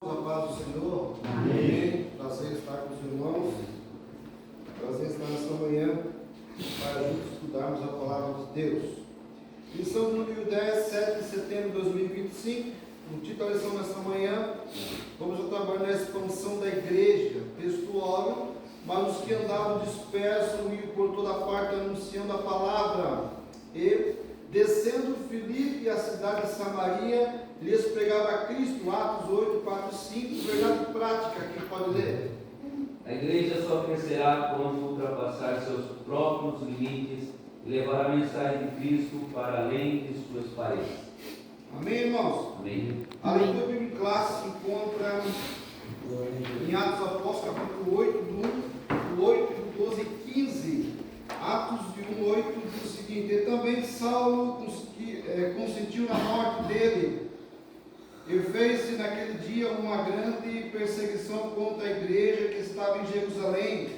A paz do Senhor. Amém. Prazer estar com os irmãos. Prazer estar nessa manhã para juntos estudarmos a palavra de Deus. Lição número 10, 7 de setembro de 2025. O título da lição nessa manhã, vamos trabalhar na expansão da igreja. Texto óbvio, mas os que andavam dispersos iam por toda parte anunciando a palavra. E, descendo Filipe à cidade de Samaria, lhes pregava Cristo. Atos 8, 4, 5, verdade prática. Quem pode ler? A igreja só crescerá quando ultrapassar seus próprios limites e levar a mensagem de Cristo para além de suas paredes. Amém, irmãos? Amém. A leitura bíblica clássica se encontra em Atos Apóstolos, capítulo 8, do 8, do 12 e 15. Atos de 1, 8 diz o seguinte: e também Saulo consentiu na morte dele, e fez-se naquele dia uma grande perseguição contra a igreja que estava em Jerusalém,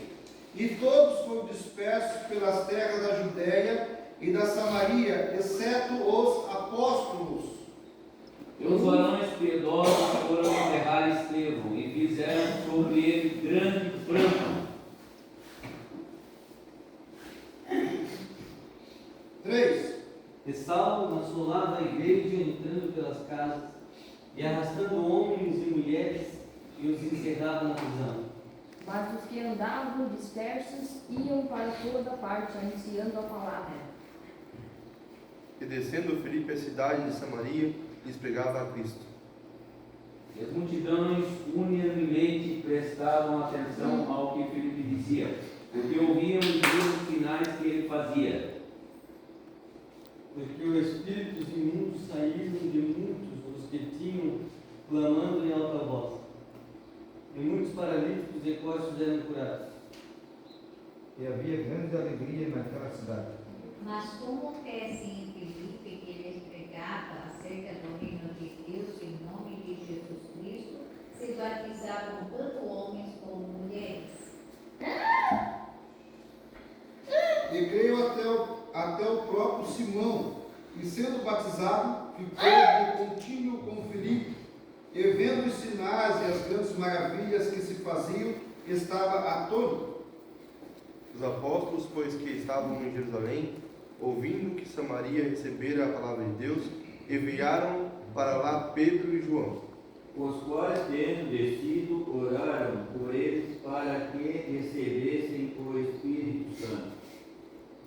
e todos foram dispersos pelas terras da Judéia e da Samaria, exceto os apóstolos. E os varões piedosos foram enterrar Estevão e fizeram sobre ele grande pranto. 3. E Saulo assolava a igreja, entrando pelas casas e arrastando homens e mulheres, e os encerrava na prisão. Mas os que andavam dispersos iam para toda parte, anunciando a palavra. E descendo Filipe à cidade de Samaria, lhes pregava a Cristo. E as multidões unanimemente prestavam atenção ao que Filipe dizia, porque ouviam e viam os sinais que ele fazia. Porque os espíritos imundos saíram de muitos dos que tinham, clamando em alta voz. E muitos paralíticos e coxos eram curados. E havia grande alegria naquela cidade. Mas como cresce em Filipe, que lhes pregava acerca do reino de Deus em nome de Jesus Cristo, se batizavam tanto homens como mulheres. E creio até o próprio Simão, e sendo batizado, ficou de contínuo com Filipe, e vendo os sinais e as grandes maravilhas que se faziam, estava atônito. Os apóstolos, pois que estavam em Jerusalém, ouvindo que Samaria recebera a palavra de Deus, enviaram para lá Pedro e João, Os quais, tendo descido, oraram por eles para que recebessem o Espírito Santo.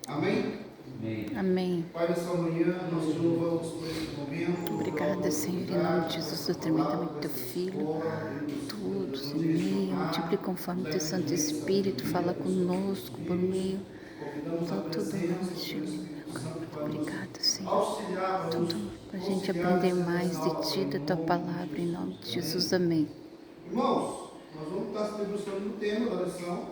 Amém? Amém. Amém. Pai, nessa manhã nós te louvamos por esse momento. Obrigada, Senhor, em nome de Jesus, do tremendamente do Teu Filho. Tudo, Senhor, multiplica conforme Teu Santo Espírito, fala conosco por meio. Então, tudo nós, Senhor. Obrigada, Senhor. Tudo para a gente aprender mais de Ti, da Tua palavra, em nome de Jesus. Amém. Irmãos, nós vamos estar se debruçando no tema da lição,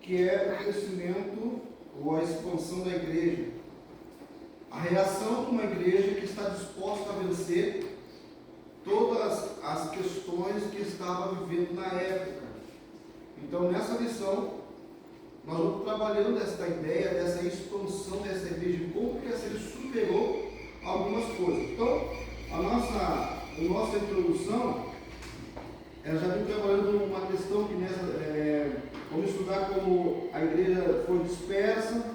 que é o crescimento ou a expansão da igreja. A reação de uma igreja que está disposta a vencer todas as questões que estava vivendo na época. Então, nessa lição, nós vamos trabalhando essa ideia, dessa expansão dessa igreja, como que essa igreja superou algumas coisas. Então, a nossa introdução, ela já vem trabalhando uma questão que vamos estudar como a igreja foi dispersa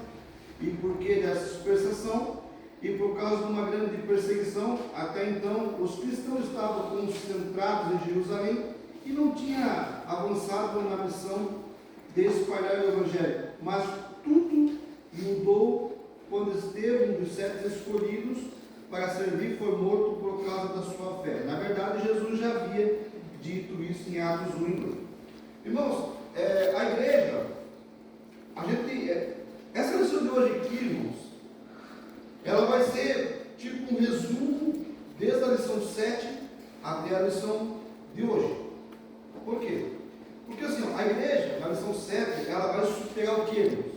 e por que dessa dispersação, e por causa de uma grande perseguição. Até então os cristãos estavam concentrados em Jerusalém e não tinha avançado na missão de espalhar o Evangelho, mas tudo mudou quando Estevão, um dos 7 escolhidos para servir, foi morto por causa da sua fé. Na verdade, Jesus já havia dito isso em Atos 1. Irmãos, a igreja, essa lição de hoje aqui, irmãos, ela vai ser tipo um resumo desde a lição 7 até a lição de hoje. Por quê? Porque assim, a igreja, na lição 7, ela vai superar o quê, irmãos?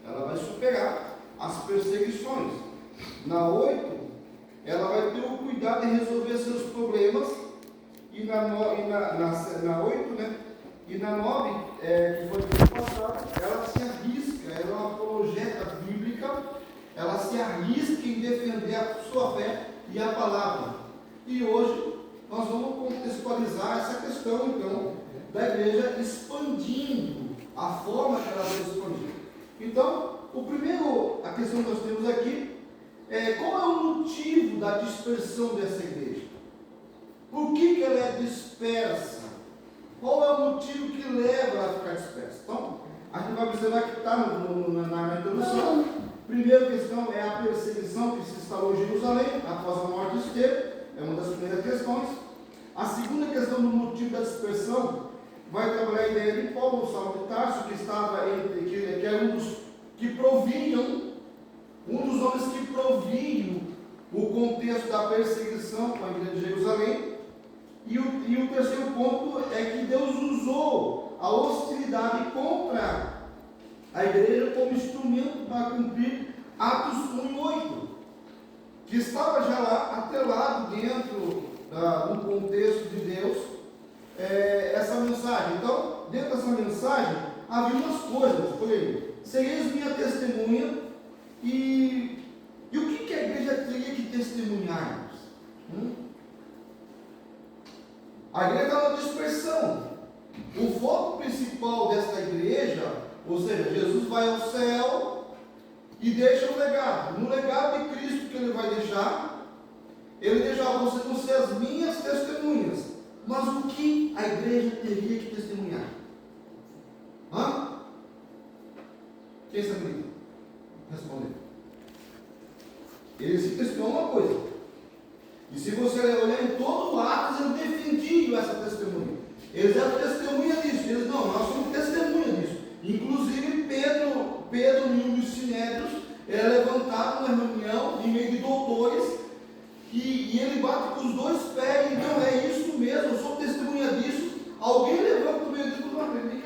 Ela vai superar as perseguições. Na 8, ela vai ter o cuidado de resolver seus problemas. E na 8, né? E na 9, que foi no ano passado, ela se arrisca, ela é uma apologeta bíblica, ela se arrisca em defender a sua fé e a palavra. E hoje nós vamos contextualizar essa questão, então, da igreja expandindo a forma que ela vai expandir. Então, a questão que nós temos aqui é qual é o motivo da dispersão dessa igreja? Por que ela é dispersa? Qual é o motivo que leva ela a ficar dispersa? Então, a gente vai observar que está na introdução. Primeira questão é a perseguição que se instalou em Jerusalém após a morte de Estevão. É uma das primeiras questões. A segunda questão do motivo da dispersão vai trabalhar a ideia de Paulo, Saulo de Tarso, que era um dos homens que proviam o contexto da perseguição com a igreja de Jerusalém. E o terceiro ponto é que Deus usou a hostilidade contra a igreja como instrumento para cumprir Atos 1:8, que estava já lá atrelado dentro do contexto de Deus, essa mensagem. Então, dentro dessa mensagem, havia umas coisas, por aí, sereis minha testemunha, e o que a igreja teria que testemunhar? A igreja está na dispersão. O foco principal desta igreja, ou seja, Jesus vai ao céu e deixa um legado. No legado de Cristo que ele vai deixar, ele deixa: vocês vão ser as minhas testemunhas. Mas o que a igreja teria que testemunhar? Quem sabe responder? Ele se testemunhou uma coisa. E se você olhar em todo o Atos, eles defendiam essa testemunha. Eles eram testemunha disso. Eles não, nós somos testemunha disso. Inclusive Pedro em um dos sinédrios, é levantado na reunião, em meio de doutores, e ele bate com os dois pés, então é isso mesmo, eu sou testemunha disso. Alguém levanta no meio de tudo,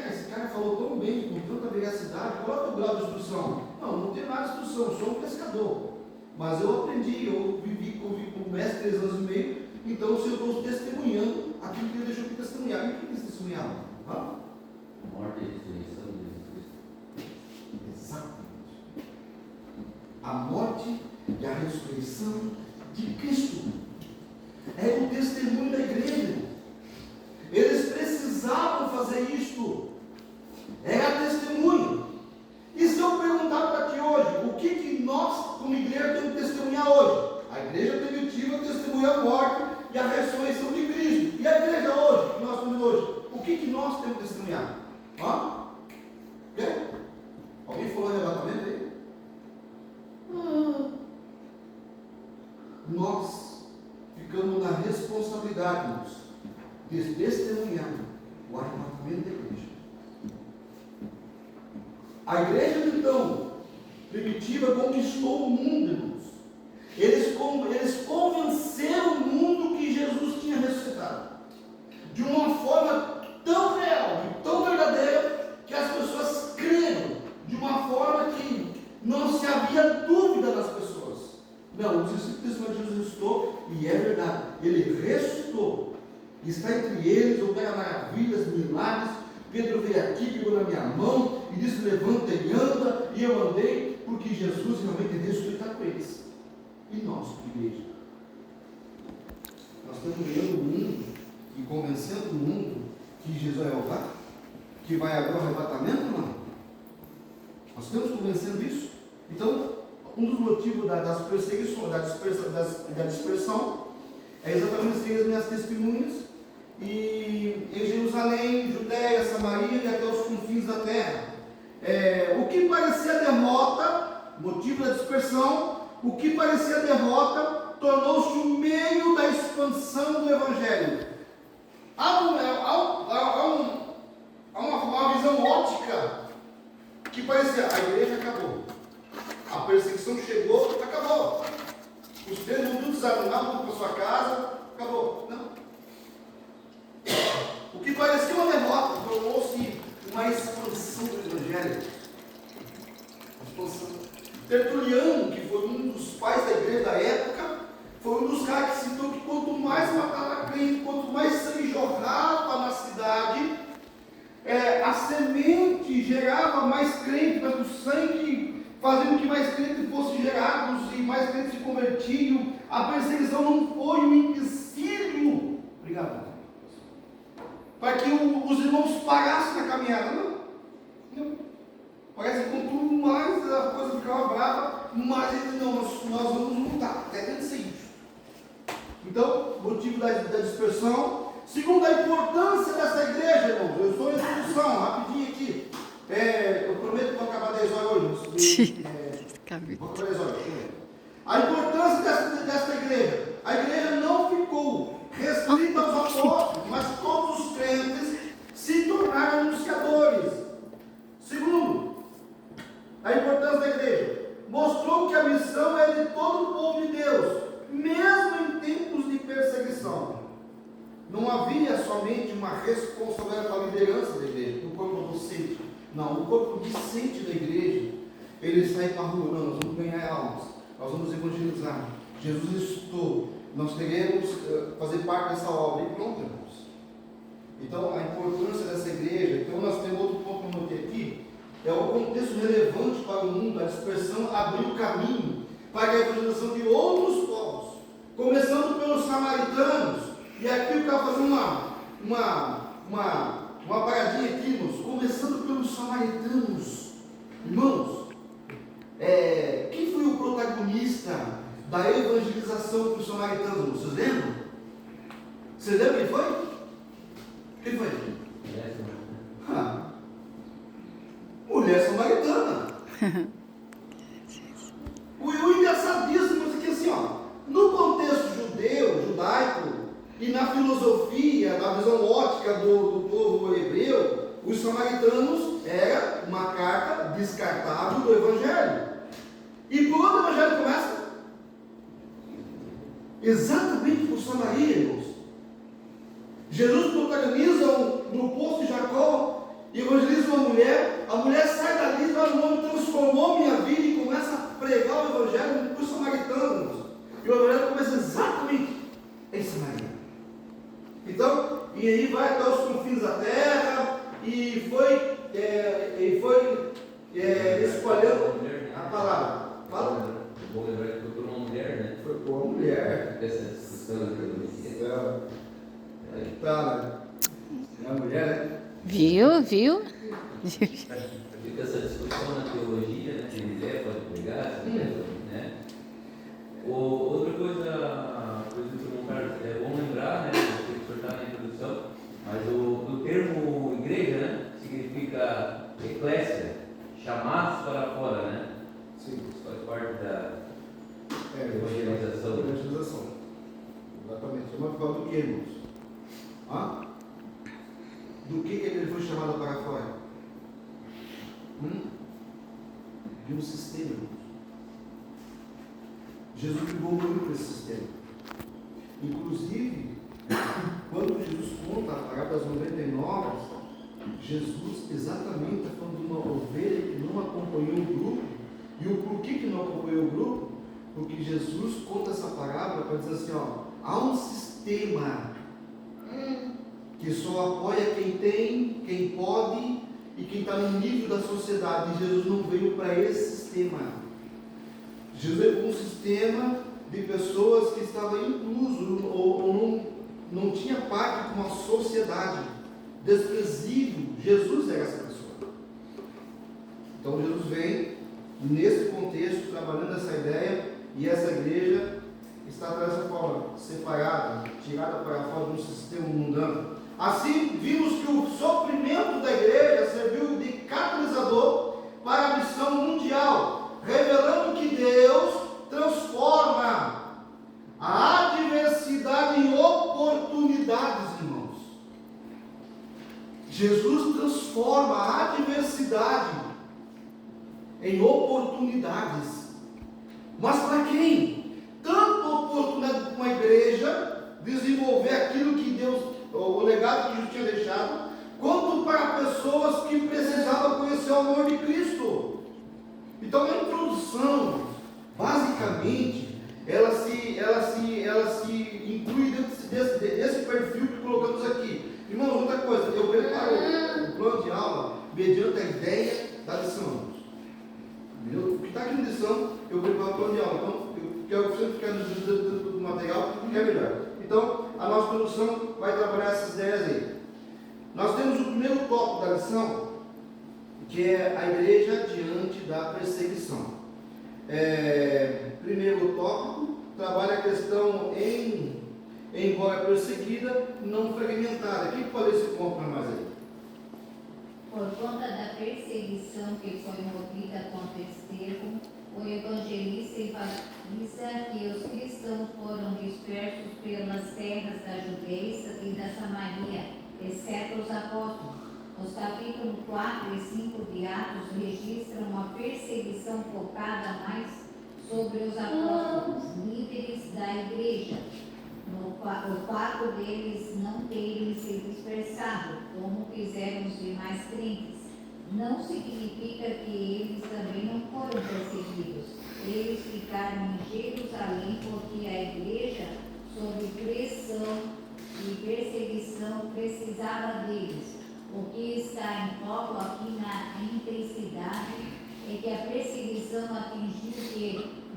esse cara falou tão bem, com tanta veracidade, qual é o grau de instrução? Não tem nada de instrução, eu sou um pescador. Mas eu aprendi, eu convivi com o mestre 3 anos e meio, então eu estou testemunhando aquilo que ele deixou de testemunhar. E o que eles testemunhavam? A morte e a ressurreição de Jesus Cristo. Exatamente. A morte e a ressurreição de Cristo. É o testemunho da igreja. Eles precisavam fazer isto. Era testemunho. E se eu perguntar para ti hoje, o que nós, como igreja, temos que testemunhar hoje? A igreja primitiva testemunha a morte e a ressurreição de Cristo. E a igreja hoje, que nós temos hoje, o que nós temos que testemunhar? Alguém falou arrebatamento aí? Nós ficamos na responsabilidade, irmãos, de testemunhar o arrebatamento da igreja. A igreja, então, primitiva, conquistou o mundo, irmãos. Eles convenceram o mundo que Jesus tinha ressuscitado. De uma forma tão real e tão verdadeira, que as pessoas creram. De uma forma que não se havia dúvida nas pessoas. Não, os discípulos de Jesus ressuscitou, e é verdade. Ele ressuscitou. Está entre eles, opera maravilhas, milagres. Pedro veio aqui, pegou na minha mão e disse: levanta e anda, e eu andei, porque Jesus realmente ressuscitou com eles. E nós, igreja? Nós estamos ganhando o mundo e convencendo o mundo que Jesus vai voltar? Que vai haver o arrebatamento? Não. Nós estamos convencendo isso? Então, um dos motivos das perseguições, da dispersão, é exatamente ser as minhas testemunhas. E em Jerusalém, Judéia, Samaria e até os confins da terra. O que parecia derrota, motivo da dispersão, o que parecia derrota, tornou-se o meio da expansão do Evangelho. Há uma visão ótica que parecia: a igreja acabou, a perseguição chegou, acabou. Os crentes vão tudo desarmar, vão para sua casa, acabou. Não. O que parecia uma derrota tornou-se uma expansão do Evangelho. Tertuliano, que foi um dos pais da igreja da época, foi um dos caras que citou que quanto mais matava crente, quanto mais sangue jorrava na cidade, a semente gerava mais crente, mas o sangue fazia com que mais crentes fossem gerados e mais crentes se convertiam. A perseguição não foi um empecilho parasse na caminhada. Não. Não. Parece que quanto mais a coisa ficava brava, mais ele não, nós vamos lutar, até vencer isso. Então, motivo da dispersão. Segundo, a importância dessa igreja, irmãos. Eu estou em instrução, rapidinho aqui. Eu prometo que vou acabar 10 horas hoje. Vou acabar 10 horas. A importância dessa igreja. A igreja não ficou restrita aos apóstolos, mas todos os crentes se tornaram anunciadores. Segundo, a importância da igreja. Mostrou que a missão é de todo o povo de Deus, mesmo em tempos de perseguição. Não havia somente uma responsabilidade para a liderança da igreja, do corpo docente. Não, o corpo discente da igreja, ele sai para a rua, não, nós vamos ganhar almas, nós vamos evangelizar. Jesus ressuscitou, nós queremos fazer parte dessa obra, e pronto, irmãos. Então, a importância dessa igreja. Então, nós temos outro ponto que eu notei aqui, é o contexto relevante para o mundo. A dispersão abriu caminho para a evangelização de outros povos, começando pelos samaritanos. E aqui eu quero fazer uma paradinha aqui, irmãos, começando pelos samaritanos. Irmãos, quem foi o protagonista da evangelização para os samaritanos? Vocês lembram? Vocês lembram quem foi? Quem foi? Mulher samaritana. O engraçadíssimo é que assim, no contexto judaico e na filosofia, na visão ótica do povo hebreu, os samaritanos era uma carta descartável do Evangelho. E por onde o Evangelho começa? Exatamente por Samaria, irmãos. Jesus protagoniza no poço de Jacó, evangeliza uma mulher, a mulher sai dali, fala: o nome transformou minha vida, e começa a pregar o Evangelho para os samaritanos. E o Evangelho começa exatamente em Samaria. Então, e aí vai até os confins da terra, e foi espalhando a palavra. Fala. Vou lembrar que foi por uma mulher, né? Foi por uma mulher. Essa discussão da teologia. É a mulher, né? Viu? Fica essa discussão na teologia, né? Se mulher pode pregar, se mulher pode, né? Outra coisa que o Carlos, é bom lembrar, né? O senhor está na introdução, mas o termo igreja, né? Significa eclésia, chamados para fora, né? Sim. Isso faz parte da Evangelização. evangelização. Exatamente. Chamado para do que, irmãos? Do que ele foi chamado para fora? De um sistema, irmãos. Jesus evoluiu para esse sistema. Inclusive, quando Jesus conta a parábola das 99, Jesus exatamente está falando de uma ovelha que não acompanhou o grupo. E o porquê que não acompanhou o grupo? Porque Jesus conta essa parábola para dizer assim, há um sistema que só apoia quem tem, quem pode e quem está no nível da sociedade. E Jesus não veio para esse sistema. Jesus veio para um sistema de pessoas que estavam inclusos ou não tinha parte com uma sociedade desprezível. Jesus era essa pessoa. Então Jesus vem nesse contexto, trabalhando essa ideia, e essa igreja está dessa forma, separada, tirada para fora de um sistema mundano. Assim, vimos que o sofrimento da igreja serviu de catalisador para a missão mundial, revelando que Deus transforma a adversidade em oportunidades, irmãos. Jesus transforma a adversidade em oportunidades. Mas para quem? Tanto oportunidade para uma igreja desenvolver aquilo que Deus, o legado que Jesus tinha deixado, quanto para pessoas que precisavam conhecer o amor de Cristo. Então a introdução, basicamente, ela se inclui dentro desse perfil que colocamos aqui. Irmãos, outra coisa, eu preparo o plano de aula mediante a ideia da lição. O que está aqui na lição, eu preparo o plano de aula. Então, eu quero que você fique dentro do material, que é melhor. Então, a nossa introdução vai trabalhar essas ideias aí. Nós temos o primeiro primeiro tópico da lição, que é a igreja diante da perseguição. Primeiro tópico, trabalha a questão embora perseguida, não fragmentada. Quem pode esse ponto para nós aí? Por conta da perseguição que foi movida contra Estevão, o evangelista enfatiza que os cristãos foram dispersos pelas terras da Judéia e da Samaria, exceto os apóstolos. Os capítulos 4 e 5 de Atos registram uma perseguição focada mais sobre os apóstolos, líderes da igreja, o fato deles não terem se dispersado, como fizeram os demais crentes, não significa que eles também não foram perseguidos. Eles ficaram em Jerusalém porque a igreja, sob pressão e perseguição, precisava deles. O que está em foco aqui na intensidade é que a perseguição atingiu que,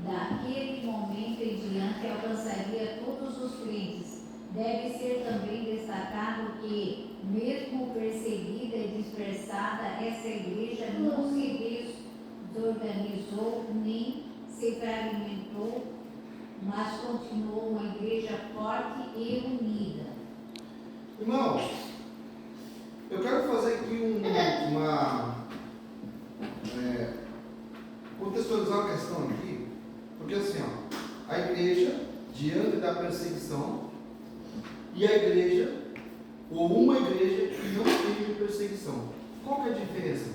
daquele momento em diante, alcançaria todos os crentes. Deve ser também destacado que, mesmo perseguida e dispersada, essa igreja não se desorganizou nem se fragmentou, mas continuou uma igreja forte e unida. Irmãos, eu quero fazer aqui contextualizar uma questão aqui, porque assim, ó, a igreja diante da perseguição e a igreja, ou uma igreja que não teve perseguição. Qual que é a diferença?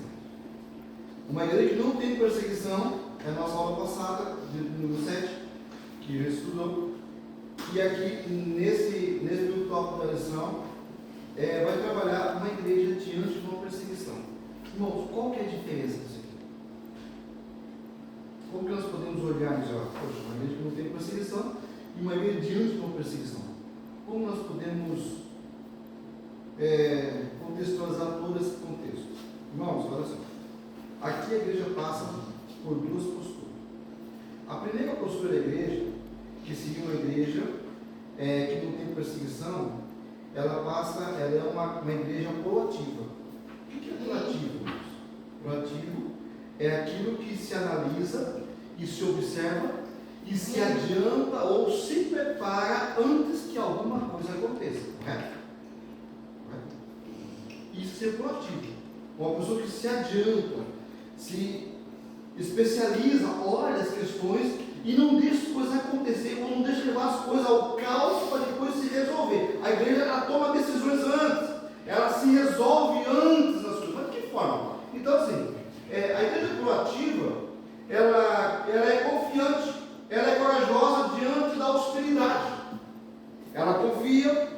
Uma igreja que não tem perseguição, é a nossa aula passada, número 7, que já estudou, e aqui nesse tópico da lição, vai trabalhar uma igreja diante de uma perseguição. Irmãos, qual que é a diferença disso aqui? Como que nós podemos olhar e dizer, poxa, uma igreja que não tem perseguição e uma igreja diante de uma perseguição? Como nós podemos contextualizar todo esse contexto? Irmãos, olha só. Aqui a igreja passa por duas posturas. A primeira postura da igreja, que seria uma igreja que não tem perseguição, ela é uma igreja proativa. O que é proativo? Proativo é aquilo que se analisa e se observa e se adianta ou se prepara antes que alguma coisa aconteça, correto? Isso é ser proativo. Uma pessoa que se adianta, se especializa, olha as questões e não deixa as coisas acontecer, ou não deixa levar as coisas ao caos para depois se resolver. A igreja ela toma decisões antes, ela se resolve antes das coisas. Mas de que forma? Então assim, a igreja proativa, ela é confiante, ela é corajosa diante da hostilidade. Ela confia,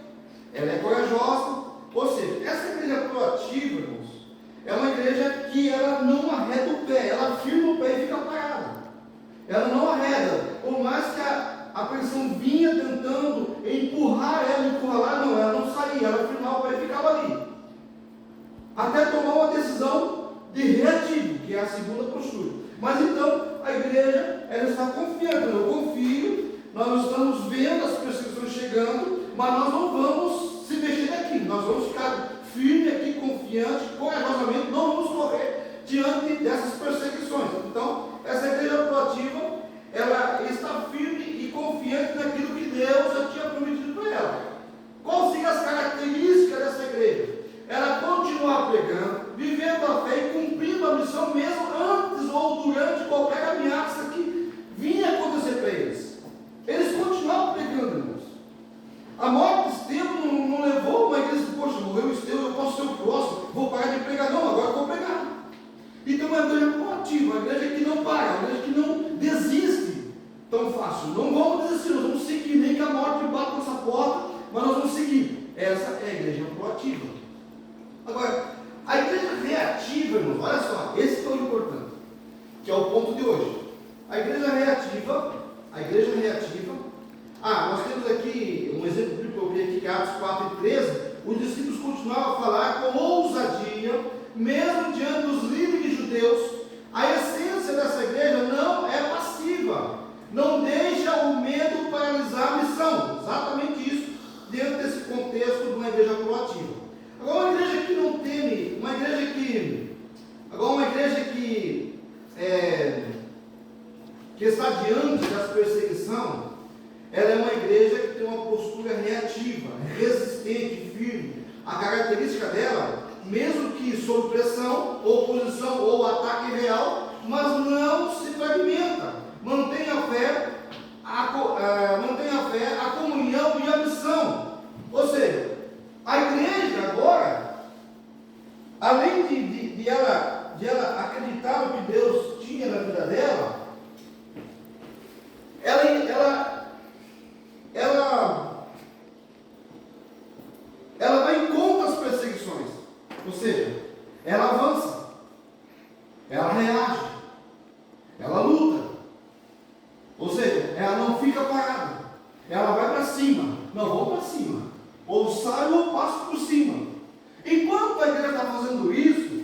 ela é corajosa. Ou seja, essa igreja proativa, irmãos, é uma igreja que ela não arreda o pé, ela firma o pé e fica parada. Ela não arreda, por mais que a pressão vinha tentando empurrar ela, encurralar, não, ela não saía, ela firmava o pé e ficava ali. Até tomar uma decisão de reativo, que é a segunda postura. Mas então, a igreja, ela está confiando, eu confio, nós estamos vendo as perseguições chegando, mas nós não vamos se mexer daqui, nós vamos ficar firme aqui, confiante, corajosamente, não vamos correr diante dessas perseguições. Então, essa igreja proativa, ela está firme e confiante naquilo que Deus já tinha prometido para ela. Quais seriam as características dessa igreja? Ela continuar pregando, vivendo a fé e cumprindo a missão mesmo antes ou durante qualquer ameaça que vinha acontecer para eles. Eles continuavam pregando, irmãos. A morte de Estevão não levou uma igreja que, poxa, morreu Estevão, eu posso ser o próximo, vou parar de pregar. Não, agora eu vou pregar. Então é uma igreja proativa, uma igreja que não para, uma igreja que não desiste tão fácil. Não vamos desistir, nós vamos seguir, nem que a morte bata nossa porta, mas nós vamos seguir. Essa é a igreja proativa. Agora, a igreja reativa, irmãos, olha só, esse que é o importante, que é o ponto de hoje. A igreja reativa, nós temos aqui um exemplo bíblico, eu vi aqui, Atos 4 e 13, os discípulos continuavam a falar com ousadia, mesmo diante dos líderes judeus. A essência dessa igreja não é passiva, não deixa o medo paralisar a missão, exatamente isso, dentro desse contexto de uma igreja proativa. Agora, uma igreja que não teme diante das perseguições, ela é uma igreja que tem uma postura reativa, resistente, firme. A característica dela, mesmo que sob pressão, oposição ou ataque real, mas não se fragmenta. Mantém a fé, a comunhão e a missão. Ou seja, a igreja agora, além de ela acreditar no que Deus tinha na vida dela, ela vai em contra as perseguições. Ou seja, ela avança, ela reage, ela luta. Ou seja, ela não fica parada, ela vai para cima. Não, vou para cima. Ou saio ou passo por cima. Enquanto a igreja está fazendo isso,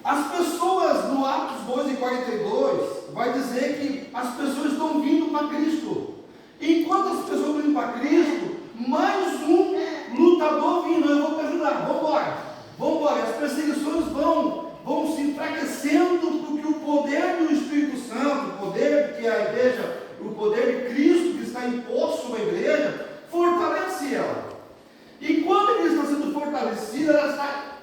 as pessoas no Atos 2:42 vai dizer que as pessoas estão vindo para Cristo. Enquanto as pessoas estão vindo para Cristo, mais um lutador vindo. Eu vou te ajudar, vamos embora. As perseguições vão se enfraquecendo, porque o poder do Espírito Santo, o poder que a igreja, o poder de Cristo que está imposto sobre a igreja, fortalece ela. E quando a igreja está sendo fortalecida,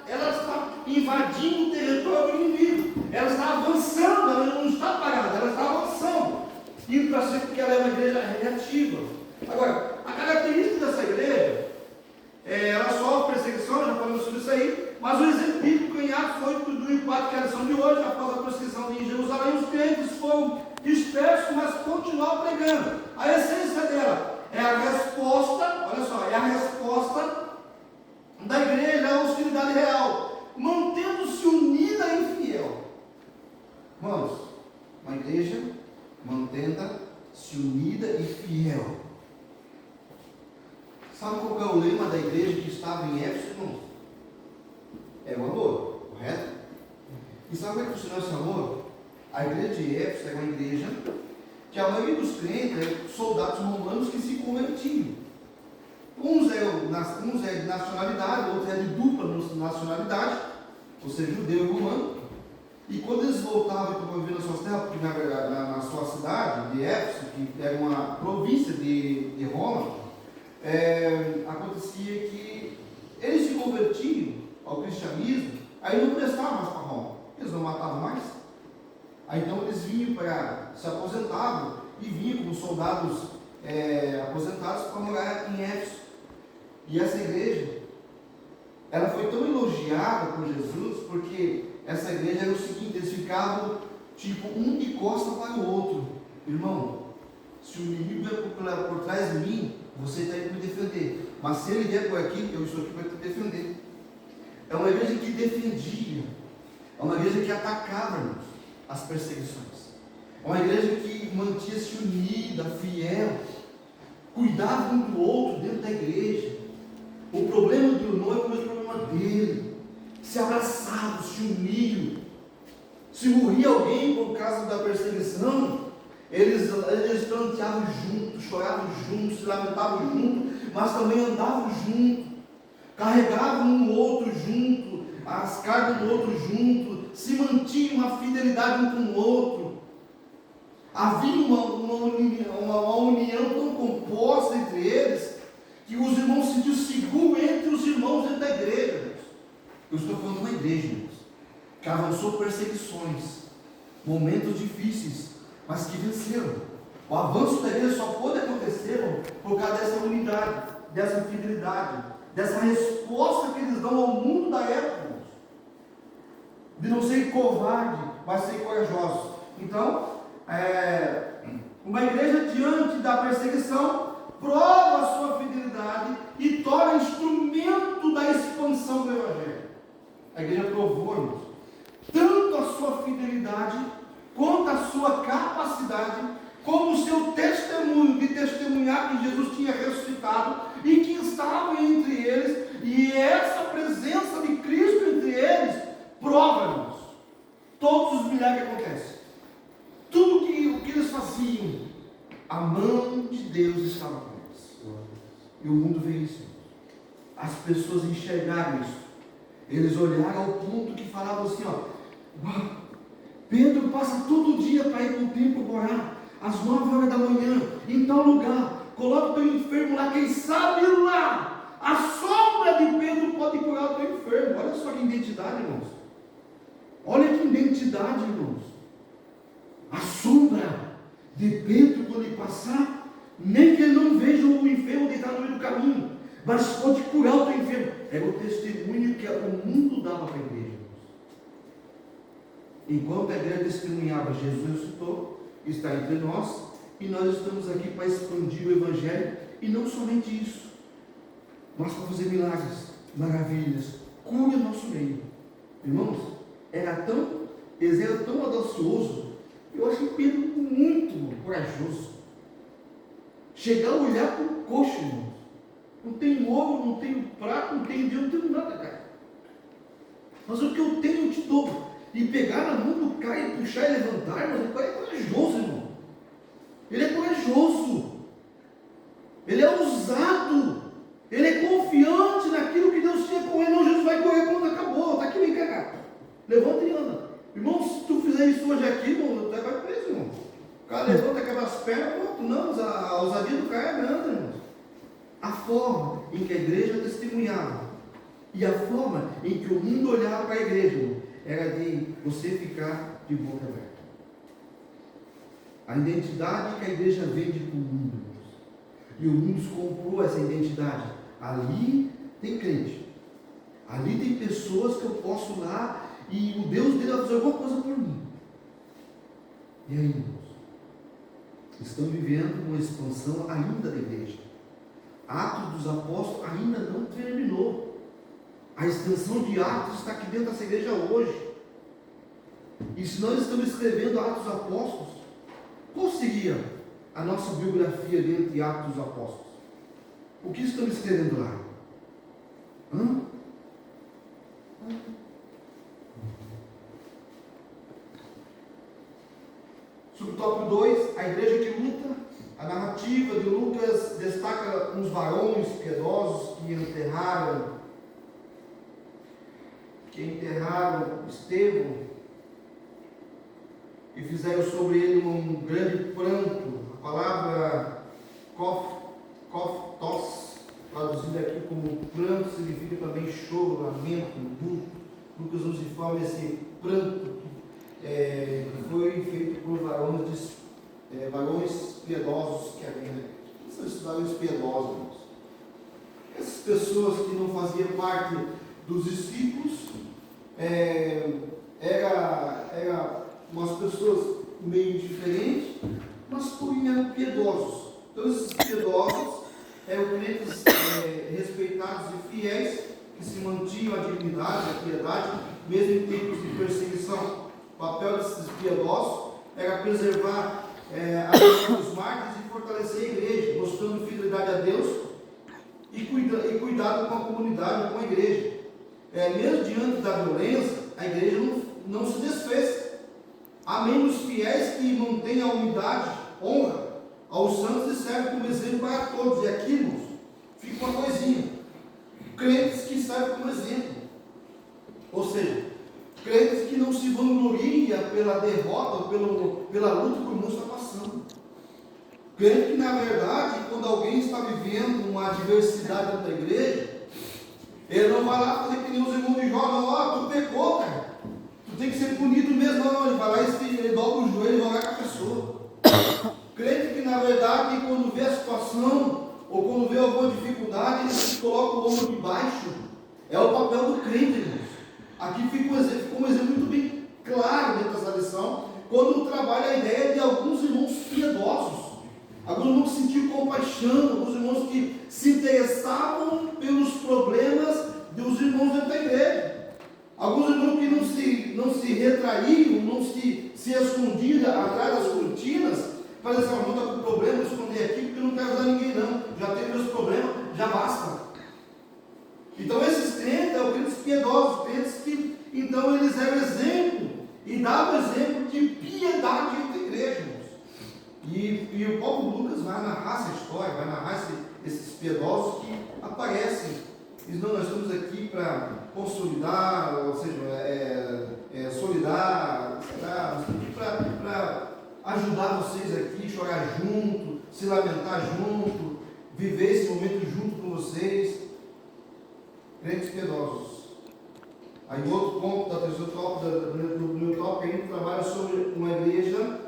ela está invadindo o território do inimigo. Ela está avançando, ela não está parada, ela está avançando. Indo para cima, porque ela é uma igreja reativa. Agora, a característica dessa igreja, ela sofre perseguição, já falamos sobre isso aí, mas o exemplo bíblico em Atos 8:4, que é a lição de hoje, após a perseguição em Jerusalém, os crentes foram dispersos, mas continuaram pregando. A essência dela é a resposta, olha só, é a resposta da igreja à hostilidade real, mantendo-se unida e fiel. Irmãos, uma igreja mantendo-se unida e fiel. Sabe qual é o lema da igreja que estava em Éfeso, irmãos? É o amor, correto? E sabe como é que funciona esse amor? A igreja de Éfeso é uma igreja que a maioria dos crentes é soldados romanos que se convertiam. Uns é de nacionalidade, outros é de dupla nacionalidade, ou seja, judeu e romano. E quando eles voltavam para viver nas suas terras, porque na sua cidade de Éfeso, que era uma província de Roma, acontecia que eles se convertiam ao cristianismo, aí não prestavam mais para Roma, eles não matavam mais. Aí então eles vinham para se aposentavam e vinham como soldados aposentados para morar em Éfeso. E essa igreja, ela foi tão elogiada por Jesus, porque essa igreja era o seguinte: eles ficavam tipo um de costa para o outro. Irmão, se o inimigo vier por trás de mim, você tem que me defender. Mas se ele vier por aqui, eu estou aqui para te defender. É uma igreja que defendia, é uma igreja que atacava, irmãos, as perseguições. É uma igreja que mantinha-se unida, fiel, cuidava um do outro dentro da igreja. O problema do irmão é o mesmo problema dele. Se abraçavam, se uniam. Se morria alguém por causa da perseguição, eles planteavam juntos, choravam juntos, se lamentavam juntos, mas também andavam juntos, carregavam um no outro junto, as cargas do outro junto, se mantinham uma fidelidade um com o outro. Havia uma união tão composta entre eles, que os irmãos se sentiam seguros entre os irmãos dentro da igreja. Irmãos. Eu estou falando de uma igreja, irmãos, que avançou perseguições, momentos difíceis, mas que venceram. O avanço da igreja só pode acontecer, irmão, por causa dessa unidade, dessa fidelidade, dessa resposta que eles dão ao mundo da época, irmãos. De não ser covarde, mas ser corajoso. Então, uma igreja diante da perseguição prova a sua fidelidade e torna instrumento da expansão do Evangelho. A igreja provou, irmãos, tanto a sua fidelidade, quanto a sua capacidade, como o seu testemunho de testemunhar que Jesus tinha ressuscitado e que estava entre eles, e essa presença de Cristo entre eles prova, irmãos, todos os milagres que acontecem, tudo o que eles faziam, a mão de Deus estava com eles. E o mundo vê isso. As pessoas enxergaram isso. Eles olharam ao ponto que falavam assim, ó, Pedro que passa todo dia para ir com o templo orar, às 9 horas da manhã, em tal lugar, coloca o teu enfermo lá, quem sabe lá, a sombra de Pedro pode curar o teu enfermo. Olha só que identidade, irmãos. Olha que identidade, irmãos. A sombra de Pedro, quando ele passar, nem que ele não veja o enfermo deitado no meio do caminho, mas pode curar o teu enfermo. Era o testemunho que o mundo dava para a igreja. Enquanto a igreja testemunhava, Jesus ressuscitou, está entre nós, e nós estamos aqui para expandir o Evangelho, e não somente isso, mas para fazer milagres, maravilhas, cura o nosso meio. Irmãos, eles eram tão audaciosos. Eu achei Pedro muito corajoso. Chegar a olhar para o coxo, irmãos. Não tenho ouro, não tenho prata, não tenho dinheiro, não tenho nada, cara. Mas o que eu tenho eu te dou. E pegar na mão do cara e puxar e levantar, mas o cara é corajoso, irmão. Ele é corajoso. Ele é ousado. Ele é confiante naquilo que Deus tinha com ele. Não, Jesus vai correr quando acabou. Está aqui, vem cá, cara. Levanta e anda. Irmão, se tu fizer isso hoje aqui, irmão, até vai preso, irmão. O cara levanta, quebra as pernas, pronto. Não, a ousadia do cara é grande, irmão. A forma em que a igreja testemunhava e a forma em que o mundo olhava para a igreja, irmão, era de você ficar de boca aberta. A identidade que a igreja vende para o mundo, irmãos. E o mundo comprou essa identidade. Ali tem crente. Ali tem pessoas que eu posso ir lá e o Deus dele vai fazer alguma coisa por mim. E aí, irmãos? Estão vivendo uma expansão ainda da igreja. Atos dos Apóstolos ainda não terminou. A extensão de Atos está aqui dentro dessa igreja hoje. E se nós estamos escrevendo Atos dos Apóstolos, qual seria a nossa biografia dentro de Atos dos Apóstolos? O que estamos escrevendo lá? Subtópico 2, a igreja que luta. A narrativa de Lucas destaca uns varões piedosos que enterraram Estevão e fizeram sobre ele um grande pranto. A palavra koftos, traduzida aqui como pranto, significa também choro, lamento, luto. Lucas nos informa esse pranto que foi feito por varões piedosos que haviam. Quem são esses varões piedosos, irmãos? Essas pessoas que não faziam parte dos discípulos, eram umas pessoas meio diferentes, mas porém eram piedosos. Então esses piedosos eram crentes respeitados e fiéis, que se mantinham a dignidade, a piedade, mesmo em tempos de perseguição. O papel desses piedosos era preservar a vida dos mártires e fortalecer a igreja, mostrando fidelidade a Deus e cuidado com a comunidade, com a igreja. Mesmo diante da violência, a igreja não se desfez. Há membros fiéis que mantêm a unidade, honra aos santos e servem como exemplo para todos. E aqui, irmãos, fica uma coisinha: crentes que servem como exemplo, ou seja, crentes que não se vangloriam pela derrota ou pela luta que o mundo está passando. Crente que, na verdade, quando alguém está vivendo uma adversidade dentro da igreja, ele não vai lá fazer que nem os irmãos de Jó, não, tu pecou, cara, tu tem que ser punido mesmo, não, ele vai lá e ele dobra o joelho e vai lá com a pessoa. Crente que, na verdade, quando vê a situação, ou quando vê alguma dificuldade, ele se coloca o ombro de baixo. É o papel do crente, irmãos. Aqui fica um exemplo muito bem claro dentro dessa lição, quando trabalha a ideia de alguns irmãos piedosos, alguns irmãos que sentiam compaixão, alguns irmãos que se interessavam pelos problemas dos irmãos dentro da igreja, alguns irmãos que não se retraíam, não se escondiam atrás das cortinas, para dizer, irmão, está com problema, vou esconder aqui porque eu não quero ajudar ninguém não, já tenho meus problemas, já basta. Então esses crentes eram crentes piedosos, crentes que então eles eram exemplo e davam exemplo de piedade entre a igreja, irmãos. E o próprio Lucas vai narrar essa história, vai narrar esses piedosos que aparecem. Diz, não, nós estamos aqui para consolidar, ou seja, solidar, nós estamos aqui para chorar junto, se lamentar junto, viver esse momento junto com vocês. Crentes piedosos. Aí outro ponto da terceira top, do meu top, a gente trabalha sobre uma igreja,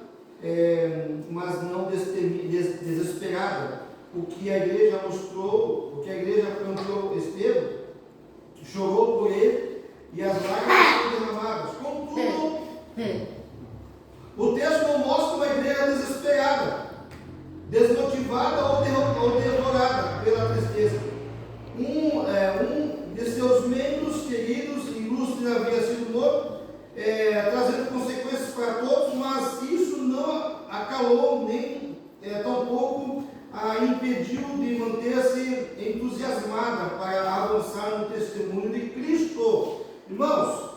mas não desesperada. O que a igreja mostrou, o que a igreja plantou Estevão, chorou por ele e as lágrimas foram derramadas. Contudo, o texto não mostra uma igreja desesperada, desmotivada ou devorada pela tristeza. Um de seus membros queridos e ilustres havia sido morto, trazendo consequências para todos, mas isso não acalou nem tampouco a impediu de manter-se entusiasmada para avançar no testemunho de Cristo. Irmãos,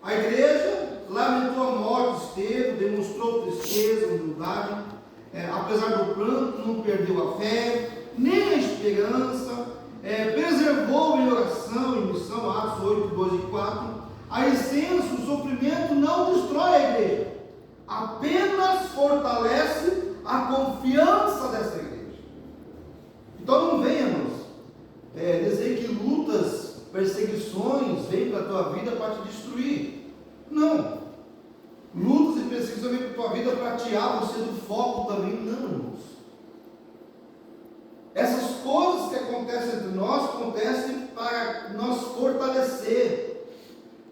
a igreja lamentou a morte de Estevão, demonstrou tristeza, humildade, apesar do pranto, não perdeu a fé, nem a esperança, preservou em oração e missão, Atos 8, 2 e 4. A essência, o sofrimento não destrói a igreja, apenas fortalece a confiança dessa igreja. Então não venha, irmãos, dizer que lutas, perseguições vêm para a tua vida para te destruir. Não. Lutas e perseguições vêm para a tua vida para tirar você do foco também. Não, irmãos. Essas coisas que acontecem entre nós, acontecem para nos fortalecer,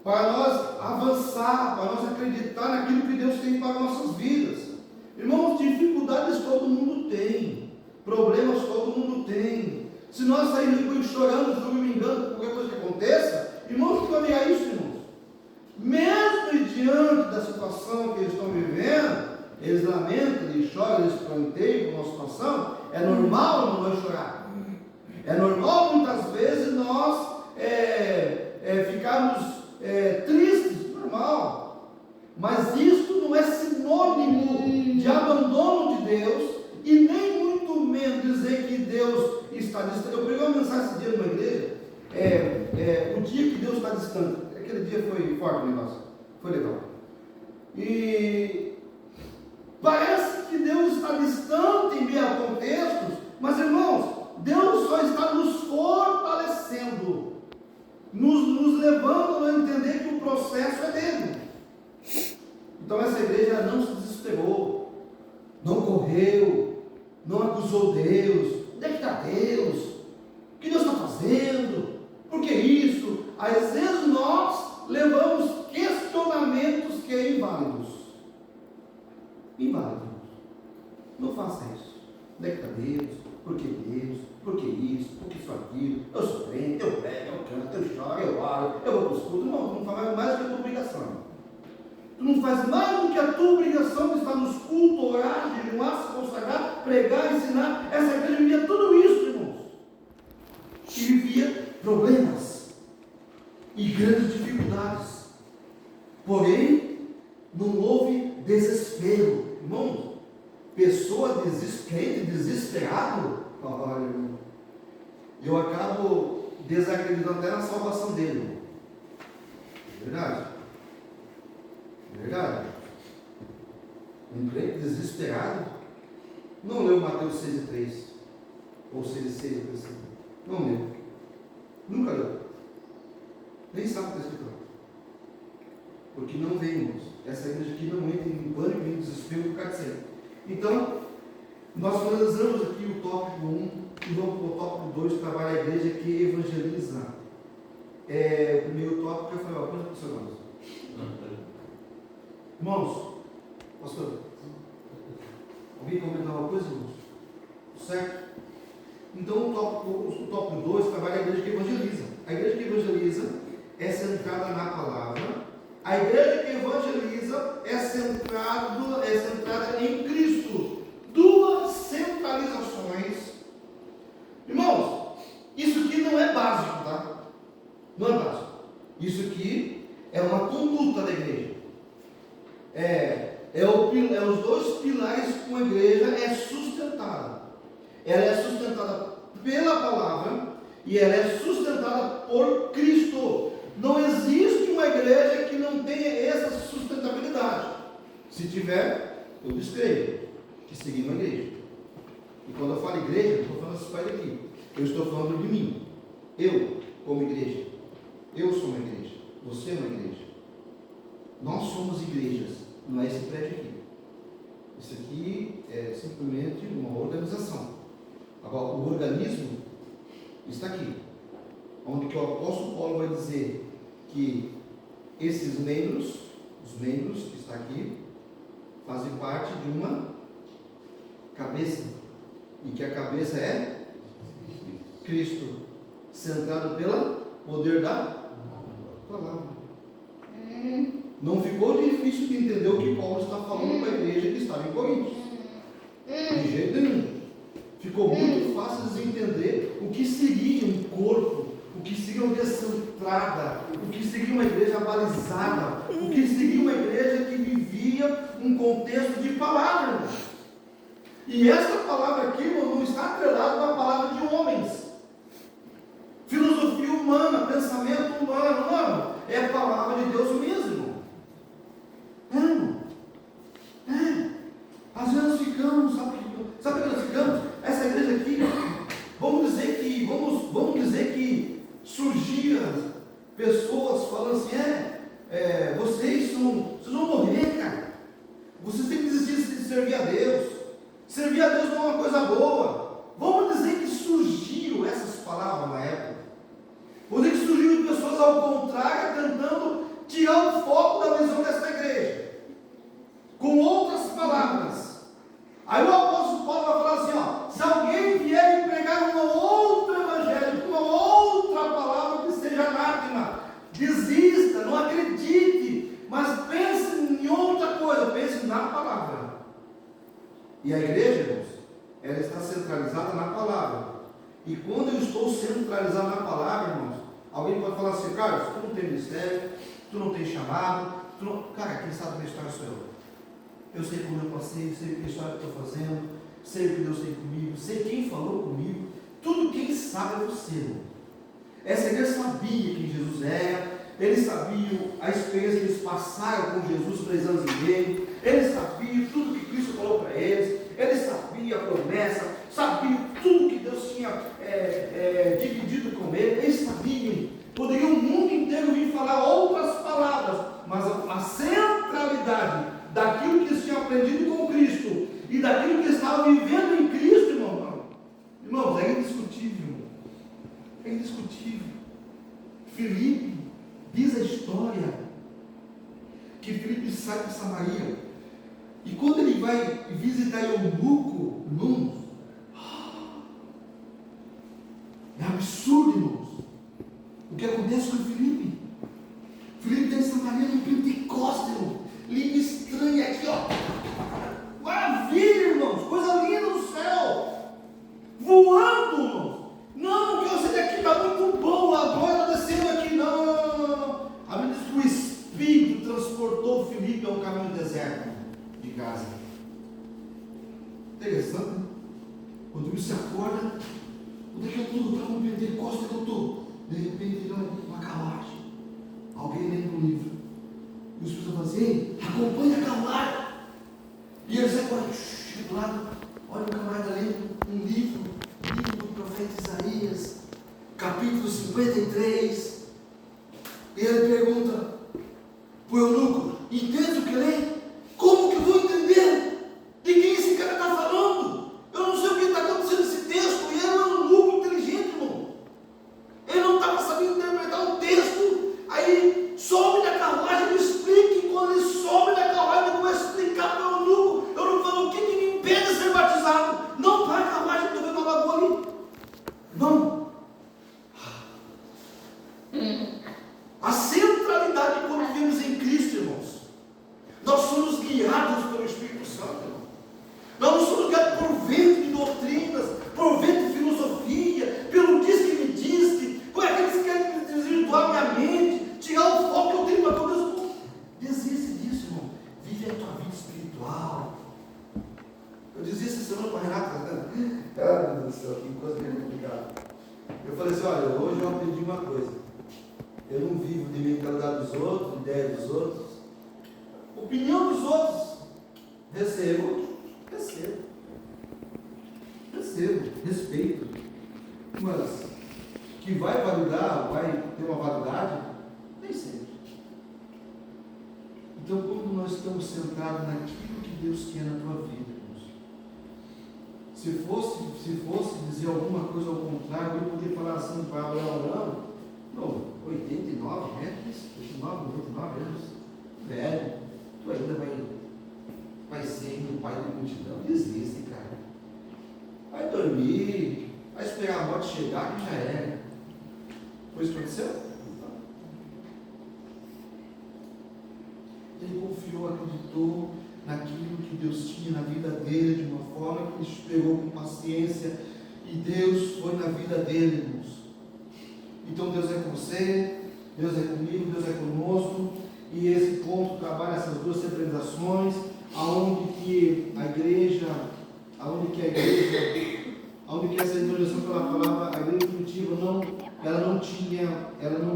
para nós avançar, para nós acreditar naquilo que Deus tem para nossas vidas. Irmãos, dificuldades todo mundo tem, problemas todo mundo tem. Se nós sairmos chorando, dormingando por qualquer coisa que aconteça, irmãos, que vai isso, irmãos? Mesmo diante da situação que eles estão vivendo, eles lamentam, eles choram, eles planteiam com a situação. É normal nós chorar. É normal muitas vezes nós ficarmos tristes, normal. Mas isso não é sinônimo de abandono de Deus e nem muito menos dizer que Deus está distante. Eu preguei uma mensagem esse dia numa igreja, o dia que Deus está distante. Aquele dia foi forte o negócio, foi legal. E parece que Deus está distante em meio a contextos, mas irmãos, Deus só está nos fortalecendo, nos levando a entender que o processo é dele. Então essa igreja não se desesperou, não correu, não acusou Deus. Onde é que está Deus? O que Deus está fazendo? Por que isso? Às vezes nós levamos questionamentos que é inválidos. Inválidos. Não faça isso. Onde é que está Deus? Por que Deus? Por que isso? Por que isso aquilo? Eu sou crente, eu prego, eu canto, eu choro, eu oro, eu vou para os cultos. Não faz mais do que a tua obrigação. Tu não faz mais do que a tua obrigação de estar nos cultos, orar, jejuar, se consagrar, pregar, ensinar. Essa igreja vivia tudo isso, irmãos. E vivia problemas e grandes dificuldades. Porém, não houve desespero. Irmão, pessoa desesperada, desesperado, olha, irmão, eu acabo desacreditando até na salvação dele, irmão. Verdade? Verdade? Um crente desesperado não leu Mateus 6:3 ou 6:6, não leu, nunca leu, nem sabe o que está escrito lá, porque não vem, irmãos. Essa igreja aqui não entra em pânico, nem em desespero por causa de sempre. Então, nós finalizamos aqui o tópico 1 e vamos para o tópico 2, trabalha a igreja que evangeliza. O primeiro tópico eu falei, ó, coisa para o senhor. Irmãos, pastor, alguém comentar uma coisa, irmãos? Certo? Então o tópico 2 trabalha a igreja que evangeliza. A igreja que evangeliza é centrada na palavra. A igreja que evangeliza é centrada em Cristo. Duas centralizações. Irmãos, isso aqui não é básico, tá? Não é básico. Isso aqui é uma conduta da igreja. Os dois pilares que uma igreja é sustentada. Ela é sustentada pela palavra e ela é sustentada por Cristo. Não existe uma igreja que não tenha essa sustentabilidade. Se tiver, eu descrevo. que seguir uma igreja. E quando eu falo igreja, eu não estou falando esses pais aqui. Eu estou falando de mim. Eu, como igreja. Eu sou uma igreja. Você é uma igreja. Nós somos igrejas. Não é esse prédio aqui. Isso aqui é simplesmente uma organização. Agora, o organismo está aqui. Onde que o apóstolo Paulo vai dizer que esses membros, os membros que estão aqui, fazem parte de uma cabeça. E que a cabeça é Cristo, centrado pelo poder da palavra. Não ficou difícil de entender o que Paulo está falando para a igreja que estava em Coríntios. De jeito nenhum. Ficou muito fácil de entender o que seria um corpo, o que seria uma igreja centrada, o que seria uma igreja balizada, o que seria uma igreja que vivia um contexto de palavra, irmão. E essa palavra aqui, irmão, não está atrelada com a palavra de homens. Filosofia humana, pensamento humano, não. É a palavra de Deus mesmo. Às vezes nós ficamos, sabe o que nós ficamos? Essa igreja aqui, vamos dizer que surgiam pessoas falando assim, vocês vão morrer, cara. Vocês têm que desistir de servir a Deus. Servir a Deus não é uma coisa boa. Vamos dizer que surgiram essas palavras na época. Vamos dizer que surgiram pessoas ao contrário, tentando tirar o foco da visão desta igreja. Com outras palavras. Aí o apóstolo Paulo vai falar assim, se alguém vier e pregar um outro evangelho, uma outra palavra que seja anátema, desista, não acredite, mas pense em outra coisa, pense na palavra. E a igreja, irmãos, ela está centralizada na palavra. E quando eu estou centralizado na palavra, irmãos, alguém pode falar assim, Carlos, tu não tem ministério, tu não tem chamado, cara, quem sabe da história sou eu. Eu sei como eu passei, sei que história que estou fazendo, sei o que Deus tem comigo, sei quem falou comigo, tudo quem sabe é você, irmão. Essa igreja sabia quem Jesus era, eles sabiam a experiência que eles passaram com Jesus 3 anos e meio, eles sabiam tudo que Cristo falou para eles sabiam a promessa, sabiam tudo que Deus tinha dividido com eles sabiam, poderiam o mundo inteiro vir falar outras palavras, mas a centralidade daquilo que eles tinham aprendido com Cristo e daquilo que eles estavam vivendo em Cristo, irmãos, é indiscutível, Filipe diz a história que Filipe sai para Samaria e quando ele vai visitar Eunuco, irmãos, é absurdo, irmãos, o que acontece com Filipe. Filipe está em Samaria no Pentecostes, irmão, língua estranha aqui, maravilha, irmãos, coisa linda do céu, voando, irmãos. Não, que eu sei daqui está muito bom, a glória está descendo aqui, não. A Bíblia diz que o Espírito transportou Filipe ao caminho do deserto de Gaza. Interessante, né? Quando você acorda, onde é que eu estou? Está no Pentecostes que eu estou. De repente ele olha uma carruagem. Alguém lendo um livro. E os pessoas falam assim, ei, acompanha a carruagem. E eles agora, chega do lado, olha o camarada lendo um livro do profeta Isaías, capítulo 53. E ele pergunta para o eunuco, entende o que lê? Como que eu vou entender? De quem esse cara está falando? Eu não sei o que está acontecendo nesse texto. E ele é um eunuco inteligente, irmão. Ele não estava sabendo interpretar um texto. Aí sobe da carruagem e me explica. E quando ele sobe da carruagem, ele começa a explicar para o eunuco. Eu não falo o que me impede de ser batizado. Não, para a carruagem, estou vendo uma lagoa ali. Não. A centralidade quando vivemos em Cristo, irmãos. Nós somos guiados pelo Espírito Santo, irmão. Nós não somos guiados por vento de doutrinas, por vento de filosofia, pelo diz que me diz, por aqueles que querem desvirtuar minha mente, tirar o foco que eu tenho para todo Deus. Desiste disso, irmão. Vive a tua vida espiritual. Eu dizia essa semana para a Renata, meu Deus do céu, que coisa bem complicada. Eu falei assim, olha, hoje eu aprendi uma coisa. Eu não vivo de mentalidade dos outros, ideia dos outros, opinião dos outros. Recebo. Então, quando nós estamos centrados naquilo que Deus quer na tua vida, irmãos, se fosse dizer alguma coisa ao contrário, eu poderia falar assim para Abraão, não, 89 metros, 99 anos, velho, tu ainda vai ser o pai da multidão. Desiste, cara. Vai dormir, vai esperar a morte chegar que já era. Foi isso que aconteceu? Ele confiou, acreditou naquilo que Deus tinha na vida dele, de uma forma que ele esperou com paciência, e Deus foi na vida dele, irmãos. Então Deus é com você, Deus é comigo, Deus é conosco, e esse ponto trabalha essas duas representações, aonde que essa introdução pela palavra, a igreja primitiva ela não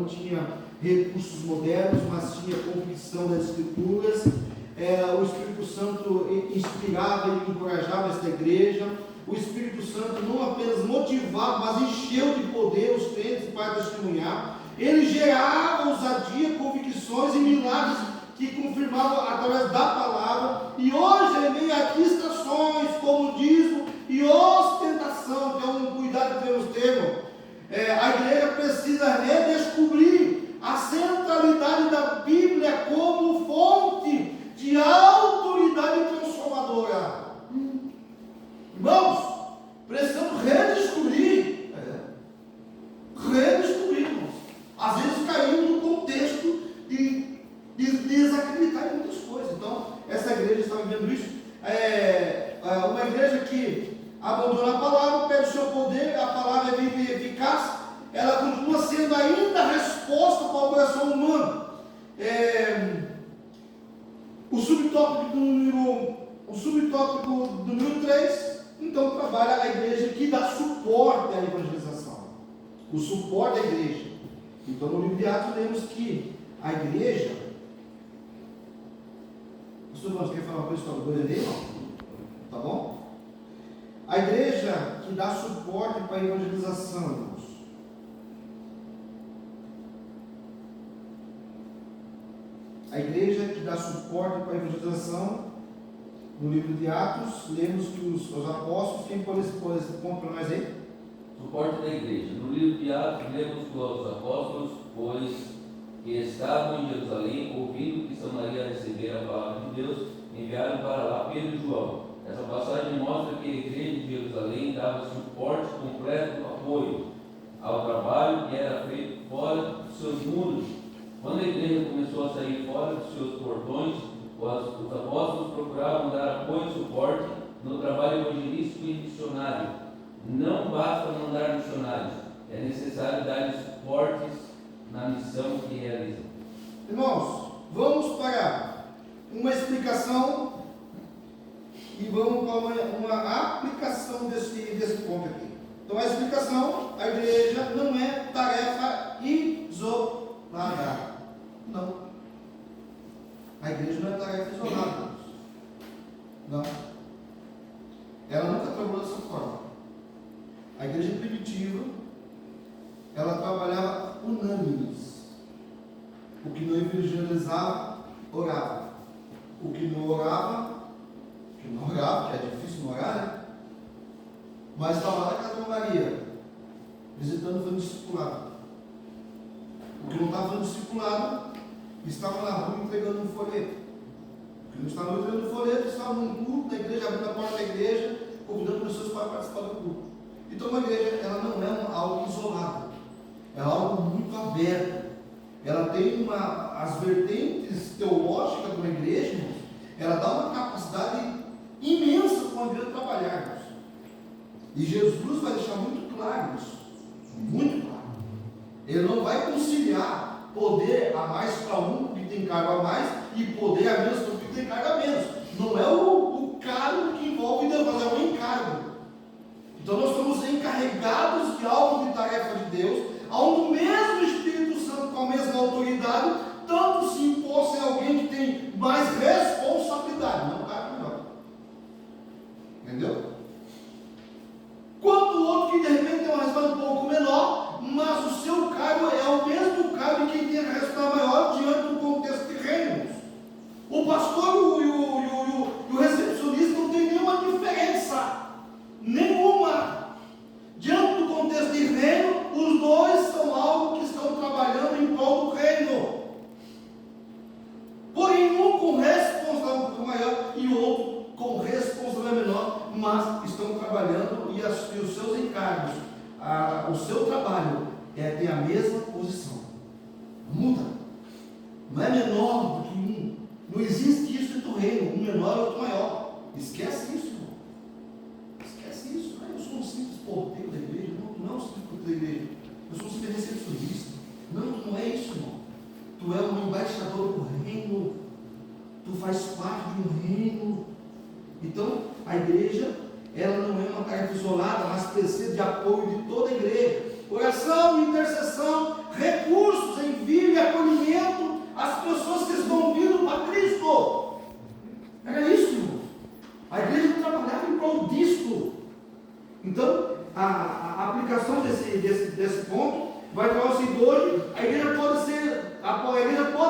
tinha recursos modernos, mas tinha convicção das Escrituras. O Espírito Santo inspirava e encorajava esta igreja. O Espírito Santo não apenas motivava, mas encheu de poder os crentes para testemunhar. Ele gerava ousadia, convicções e milagres que confirmavam através da palavra. E hoje, em meio a distrações, comodismo e ostentação, que é um cuidado que devemos ter, a igreja precisa redescobrir a centralidade da Bíblia como fonte de autoridade transformadora. Irmãos, precisamos redescobrir, irmãos. Às vezes caímos no contexto de desacreditar em muitas coisas. Então, essa igreja está vivendo isso. Uma igreja que abandona a palavra, perde o seu poder, a palavra é viva e eficaz, ela continua sendo ainda a resposta para o coração humano. O subtópico número 3, então, trabalha a igreja que dá suporte à evangelização. O suporte à igreja. Então, no livro de Atos, lemos que a igreja. Pastor João, você quer falar uma coisa sobre a coisa dele? Tá bom? A igreja que dá suporte para a evangelização, irmãos. A igreja que dá suporte para a evangelização, no livro de Atos, lemos que os apóstolos, quem pôs esse ponto para nós aí? Suporte da igreja. No livro de Atos, lemos que os apóstolos, pois que estavam em Jerusalém, ouvindo que Samaria recebera a palavra de Deus, enviaram para lá Pedro e João. Essa passagem mostra que a igreja de Jerusalém dava suporte completo, apoio ao trabalho que era feito fora dos seus muros. Quando a igreja começou a sair fora dos seus portões, os apóstolos procuravam dar apoio e suporte no trabalho evangelístico e missionário. Não basta mandar missionários, é necessário dar suportes na missão que realizam. Irmãos, vamos para uma explicação e vamos para uma aplicação desse ponto aqui. Então, a explicação, a igreja não é tarefa isolada. Não. A igreja não é tarefa isolada. Não. Ela nunca trabalhou dessa forma. A igreja primitiva, ela trabalhava unânimes. O que não evangelizava, orava. O que não orava, que é difícil não orar, né? Mas estava lá na casa de Maria, visitando, fazendo discipulado. O que não estava fazendo discipulado, estava na rua entregando um folheto. O que não estava entregando um folheto, estava num culto da igreja, abrindo a porta da igreja, convidando pessoas para participar do culto. Então, uma igreja, ela não é algo isolado, é algo muito aberto. Ela tem as vertentes teológicas de uma igreja, irmãos, ela dá uma capacidade imensa para uma igreja trabalhar, irmãos. E Jesus vai deixar muito claro isso, muito claro. Ele não vai conciliar poder a mais para um que tem cargo a mais e poder a menos para um que tem cargo a menos. Não é o cargo que envolve Deus, mas é o encargo. Então nós somos encarregados de algo de tarefa de Deus, onde o mesmo Espírito Santo com a mesma autoridade, tanto se imposta em alguém que tem mais responsabilidade, não cargo melhor. Entendeu? Quanto o outro que de repente tem uma responsabilidade um pouco menor, mas o seu cargo é o mesmo cargo de quem tem a responsabilidade maior diante do contexto de reinos. Não é menor do que um. Não existe isso dentro do reino. Um menor e outro maior. Esquece isso, irmão. Esquece isso. Eu sou um simples porteiro da igreja. Não, não é um simples porteiro da igreja. Eu sou um simples recepcionista. Não é isso, irmão. Tu é um embaixador do reino. Tu faz parte de um reino. Então, a igreja, ela não é uma tarefa isolada, mas precisa de apoio de toda a igreja. Oração, intercessão, recursos, envio e acolhimento às pessoas que estão vindo para Cristo. Era isso, irmão. A igreja trabalhava em prol disso. Então, a aplicação desse ponto vai falar o seguinte: hoje a igreja pode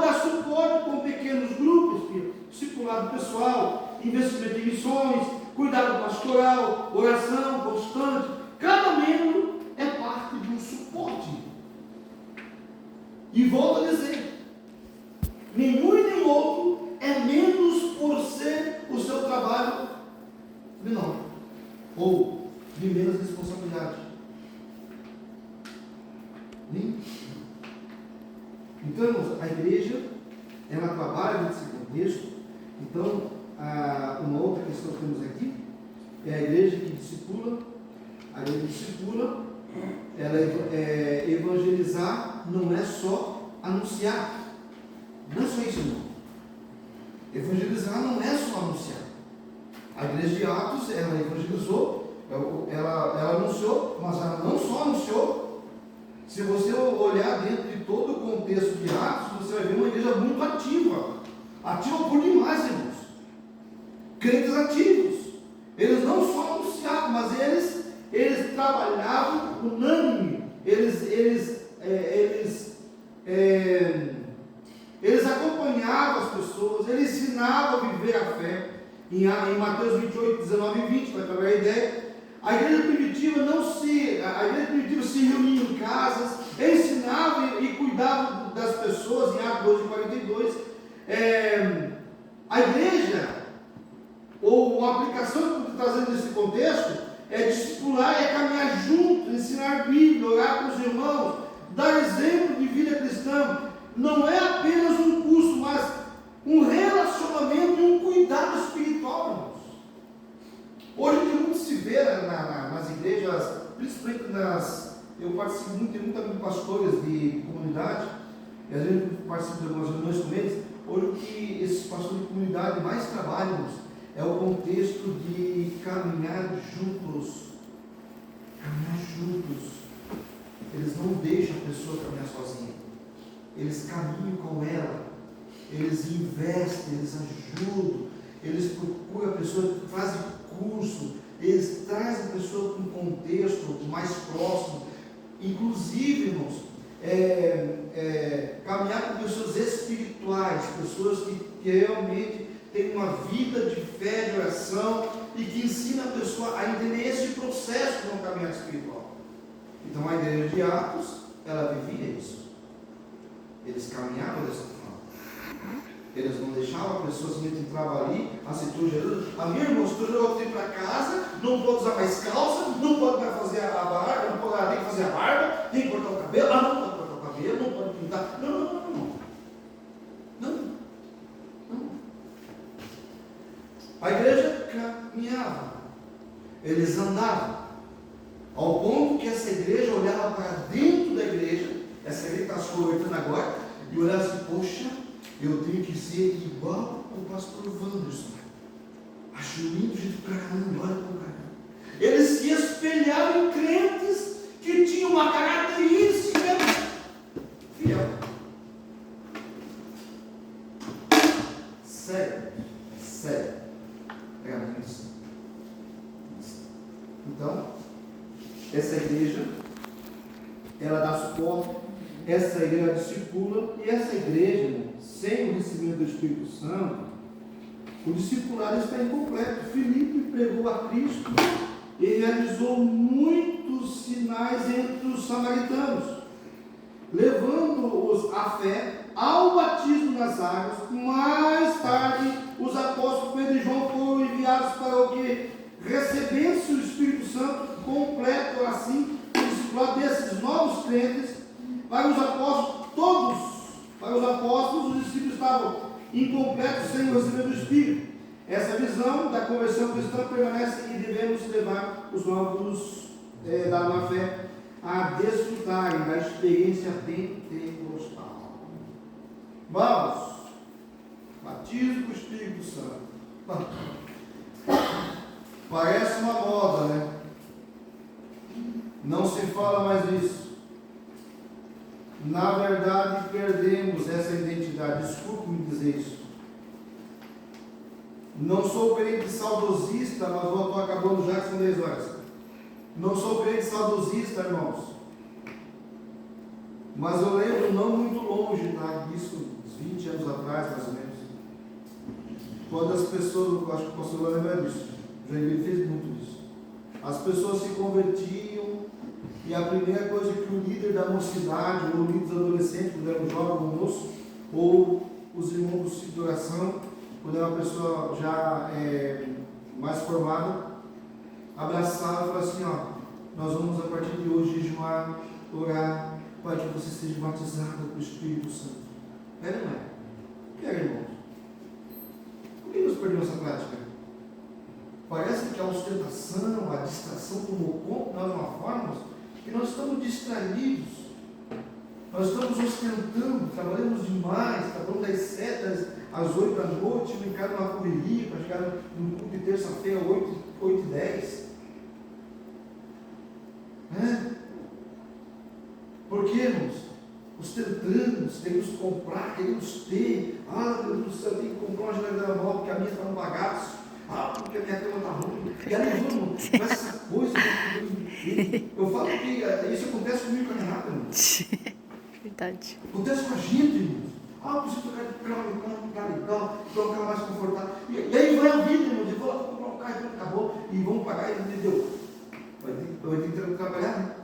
dar suporte com pequenos grupos, discipulado pessoal, investimento em missões, cuidado pastoral, oração constante. Cada membro é parte de um suporte. E volto a dizer, nenhum e nem outro é menos por ser o seu trabalho menor ou de menos responsabilidade. Então, a igreja, ela trabalha nesse contexto. Então, uma outra questão que temos aqui é a igreja que discipula. A igreja que discipula, ela evangelizar não é só anunciar. Não é só isso, não. Evangelizar não é só anunciar. A igreja de Atos, ela evangelizou, ela anunciou, mas ela não só anunciou. Se você olhar dentro de todo o contexto de Atos, você vai ver uma igreja muito ativa. Ativa por demais, irmãos. Crentes ativos. Eles não só anunciavam, mas eles trabalhavam unânime. Eles acompanhavam as pessoas, eles ensinavam a viver a fé. Em Mateus 28, 19 e 20, vai trabalhar a ideia. A igreja primitiva se reunia em casas, ensinava e cuidava das pessoas, em Atos 12, 42. A igreja, ou a aplicação que eu estou trazendo nesse contexto, é discipular, é caminhar junto, ensinar Bíblia, orar com os irmãos, dar exemplo de vida cristã. Não é apenas um curso, mas um relacionamento e um cuidado espiritual, irmãos. Hoje muito se vê nas igrejas, principalmente eu participo muito, tem muito amigo pastores de comunidade, e a gente participa de algumas reuniões com eles. Hoje o que esses pastores de comunidade mais trabalham é o contexto de caminhar juntos. Caminhar juntos. Eles não deixam a pessoa caminhar sozinha. Eles caminham com ela. Eles investem, eles ajudam, eles procuram a pessoa, fazem curso, eles trazem a pessoa para um contexto mais próximo. Inclusive, irmãos, caminhar com pessoas espirituais, pessoas que realmente têm uma vida de fé, de oração, e que ensinam a pessoa a entender esse processo de um caminhar espiritual. Então, a igreja de Atos, ela vivia isso. Eles caminhavam dessa forma. Eles não deixavam a pessoa simplesmente entrava ali, aceitou Jesus. A minha irmã, se tu já voltei para casa, não pode usar mais calça, não pode mais fazer a barba, não pode, tem que fazer a barba, tem que cortar o cabelo, não pode cortar o cabelo, não pode pintar. Não. A igreja caminhava, eles andavam, ao ponto que essa igreja olhava para dentro da igreja, essa igreja está se convertendo agora, e olhava assim: poxa, eu tenho que ser igual ao pastor Wanderson. Acho lindo de caramba, olha para o cara. Eles se espelhavam em crentes que tinham uma característica fiel. Sério. É isso. Então, essa igreja, ela dá suporte, essa igreja discipula, e essa igreja, sem o recebimento do Espírito Santo, o discipulado está incompleto. Filipe pregou a Cristo e realizou muitos sinais entre os samaritanos, levando-os à fé ao batismo nas águas. Mais tarde, os apóstolos Pedro e João foram enviados para o que recebesse o Espírito Santo completo, assim, o discipulado desses novos crentes. Para os apóstolos, os discípulos estavam incompletos sem o recebimento do Espírito. Essa visão da conversão cristã permanece e devemos levar os novos na fé a desfrutarem da experiência pentecostal. Vamos, batismo com o Espírito Santo. Parece uma moda, né? Não se fala mais disso. Na verdade, perdemos essa identidade. Desculpe-me dizer isso. Não sou crente saudosista, mas estou acabando já que são 10 horas. Não sou crente saudosista, irmãos. Mas eu lembro, não muito longe disso, uns 20 anos atrás, mais ou menos, quando as pessoas, acho que o pastor lembra disso, o Joinville fez muito disso. As pessoas se convertiam e a primeira coisa que o líder da mocidade, ou o líder dos adolescentes, quando era um jovem, um moço, ou os irmãos do ciclo de oração, quando era uma pessoa já mais formada, abraçava e falava assim, ó, nós vamos a partir de hoje jejuar, orar, para que você seja batizado com o Espírito Santo. É, não é? Que é, irmãos? Por que nós perdemos essa prática? Parece que a ostentação, a distração tomou conta de nós de uma forma que nós estamos distraídos. Nós estamos ostentando, trabalhamos demais, trabalhamos das 7 às 8 da noite, brincando numa correria para chegar no culto de terça-feira, 8h10. Por que, irmãos? Ostentamos, queremos comprar, queremos ter. Ah, meu Deus do céu, eu tenho que comprar uma geladeira nova porque a minha está um bagaço. Ah, porque a minha cama está ruim. E aí, vamos, com essa coisa. Eu falo que isso acontece comigo com a Renata, irmãos. Verdade. Acontece com a gente, irmãos. Ah, eu preciso trocar de carro, um carro legal, um carro mais confortável. E aí vai a vida, irmãos. Eu vou lá comprar um carro e acabou. E vamos pagar e entendeu? Vai ter que trabalhar, né?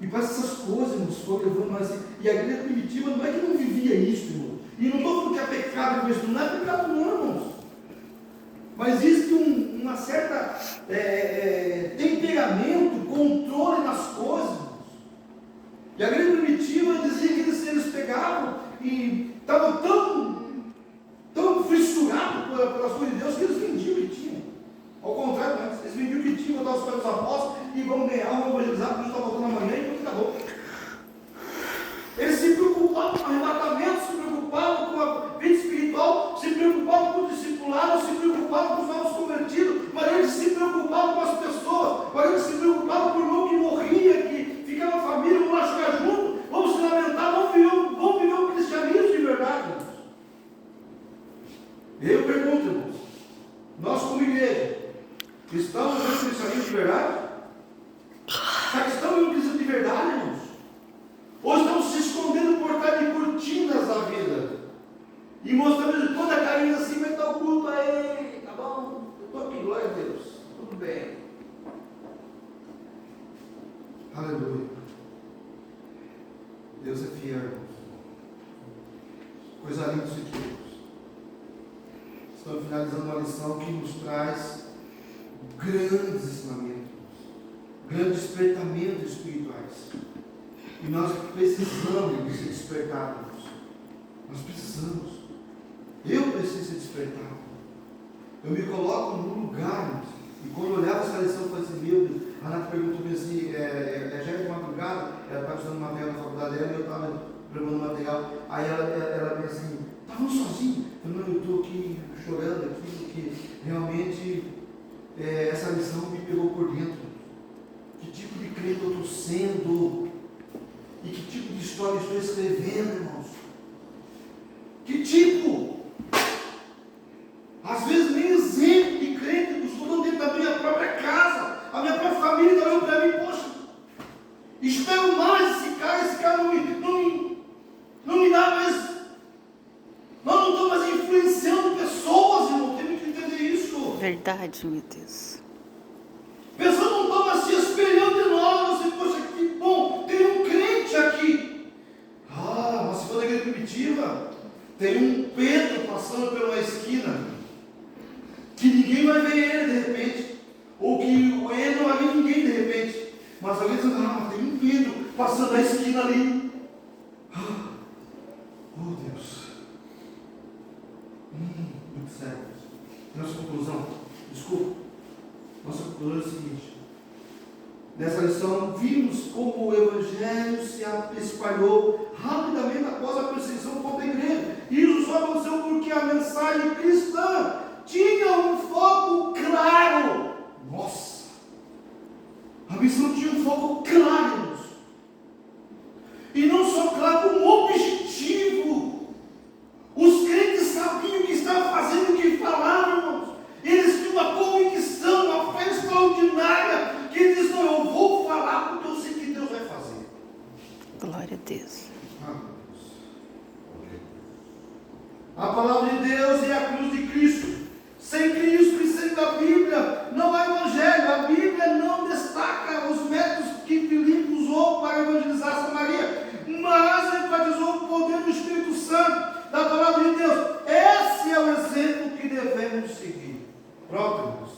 E para essas coisas, irmãos, foram levando nós assim. E a igreja primitiva não é que não vivia isso, irmão. E não estou falando que é pecado, não é pecado não, irmãos. Mas existe uma certa temperamento, controle nas coisas, irmãos. E a igreja primitiva dizia que eles pegavam e estavam tão fissurados pelas coisas de Deus que eles vendiam o que tinham. Ao contrário, né? Eles vendiam o que tinham, botavam os pés dos apóstolos e vamos ganhar, vamos evangelizar, porque Jesus está voltando amanhã e tudo acabou. Eles se preocupavam com o arrebatamento, se preocupavam com a vida espiritual, se preocupavam com o discipulado, se preocupavam com os novos convertidos, mas eles se preocupavam com as pessoas, mas eles se preocupavam com o irmão que morria, que ficava a família, vamos lá chegar junto, vamos se lamentar, vamos viver um cristianismo de verdade, irmãos. Eu pergunto, irmãos, nós como igreja, estamos vivendo um cristianismo de verdade? Será que estamos vivendo um cristianismo de verdade, irmãos? Ou estamos se escondendo por trás de cortinas da vida? E mostrando toda a carinha assim, vai estar o culto aí, tá bom? Eu estou aqui, glória a Deus, tudo bem. Aleluia. Deus é fiel, irmãos. Coisa linda isso aqui, irmãos. Estamos finalizando uma lição que nos traz grandes ensinamentos, grandes despertamentos espirituais. E nós precisamos ser despertados. Nós precisamos. Eu preciso ser despertado. Eu me coloco no lugar. E quando eu olhava essa lição, eu falei assim, meu Deus, a Renata perguntou-me assim, já é de madrugada, ela estava estudando material na faculdade dela e eu estava preparando material. Aí ela me assim, estava sozinho. Eu falei, não, eu estou aqui chorando aqui, porque realmente essa lição me pegou por dentro. Que tipo de crente eu estou sendo? E que tipo de história estou escrevendo, irmãos? Que tipo? Às vezes nem exemplo de crente eu estou dando dentro da minha própria casa. A minha própria família está olhando para mim, poxa, espero mais esse cara não me dá mais. Nós não estamos mais influenciando pessoas, irmão. Temos que entender isso. Verdade, meu Deus. Pessoas não estão mais se espelhando em nós. Você, poxa, que bom, tem um crente aqui. Ah, mas se for da igreja primitiva, tem um Pedro passando pela esquina, que ninguém vai ver ele de repente, ou que ele não vai ver ninguém de repente, mas alguém diz, mas tem um Pedro passando na esquina ali. Oh Deus, muito sério. Nossa conclusão, desculpa. Nossa conclusão é o seguinte. Nessa lição, vimos como o Evangelho se espalhou rapidamente após a perseguição contra a igreja. Isso só aconteceu porque a mensagem cristã tinha um foco claro. Nossa! A missão tinha um foco claro, irmãos. E não só claro, como objetivo. Os crentes sabiam o que estavam fazendo, o que falavam, irmãos. Eles tinham uma convicção, uma fé extraordinária, que diz, não, eu vou falar porque eu sei que Deus vai fazer. Glória a Deus. A palavra de Deus é a cruz de Cristo. Sem Cristo e sem a Bíblia, não há Evangelho. A Bíblia não destaca os métodos que Filipe usou para evangelizar Samaria, mas enfatizou o poder do Espírito Santo, da palavra de Deus. Esse é o exemplo que devemos seguir. Pronto, irmãos.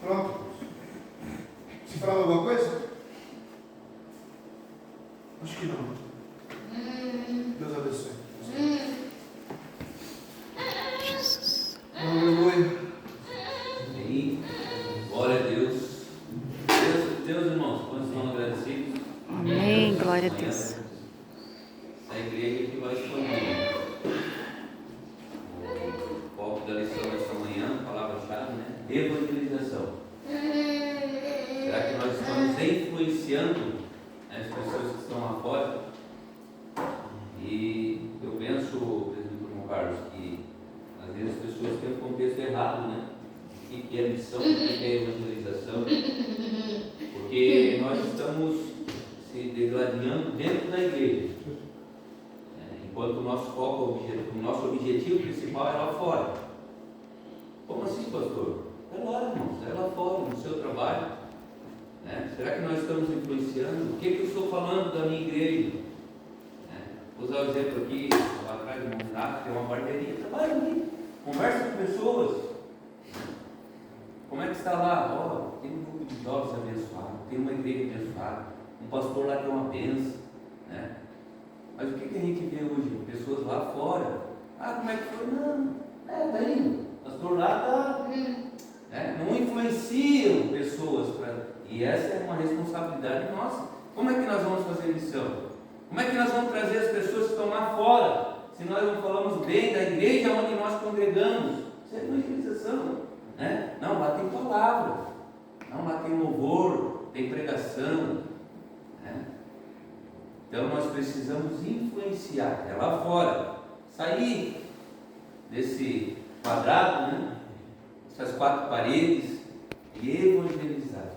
Pronto, irmãos. Se falava alguma coisa? Acho que não. Deus abençoe. Jesus. Aleluia. Amém. Glória a Deus. Deus, irmãos, quantos estão agradecidos? Amém. Glória a Deus. A igreja que vai expandir. O foco da lição desta manhã, palavra-chave, né? Evangelização. Será que nós estamos influenciando as pessoas que estão lá fora? E eu penso, presidente João Carlos, que às vezes as pessoas têm um contexto errado, né? O que é missão, o que é evangelização? Porque nós estamos se degladiando dentro da igreja, enquanto o nosso foco, o nosso objetivo principal é lá fora. Como assim, pastor? É lá, irmãos, é lá fora, no seu trabalho. Será que nós estamos influenciando? O que eu estou falando da minha igreja? Vou usar o exemplo aqui, lá atrás do Monte, tem uma barbearia, trabalha ali, conversa com pessoas. Como é que está lá? Tem um grupo de jovens abençoado, tem uma igreja abençoada, um pastor lá que é uma bênção, Mas o que a gente vê hoje? Pessoas lá fora. Como é que foi? Não, tá indo. O pastor lá está. Não influenciam pessoas e essa é uma responsabilidade nossa. Como é que nós vamos fazer missão? Como é que nós vamos trazer as pessoas que estão lá fora, se nós não falamos bem da igreja onde nós congregamos? Isso é evangelização, Não, lá tem palavra, não, lá tem louvor, tem pregação, Então nós precisamos influenciar, lá fora, sair desse quadrado, essas quatro paredes e evangelizar,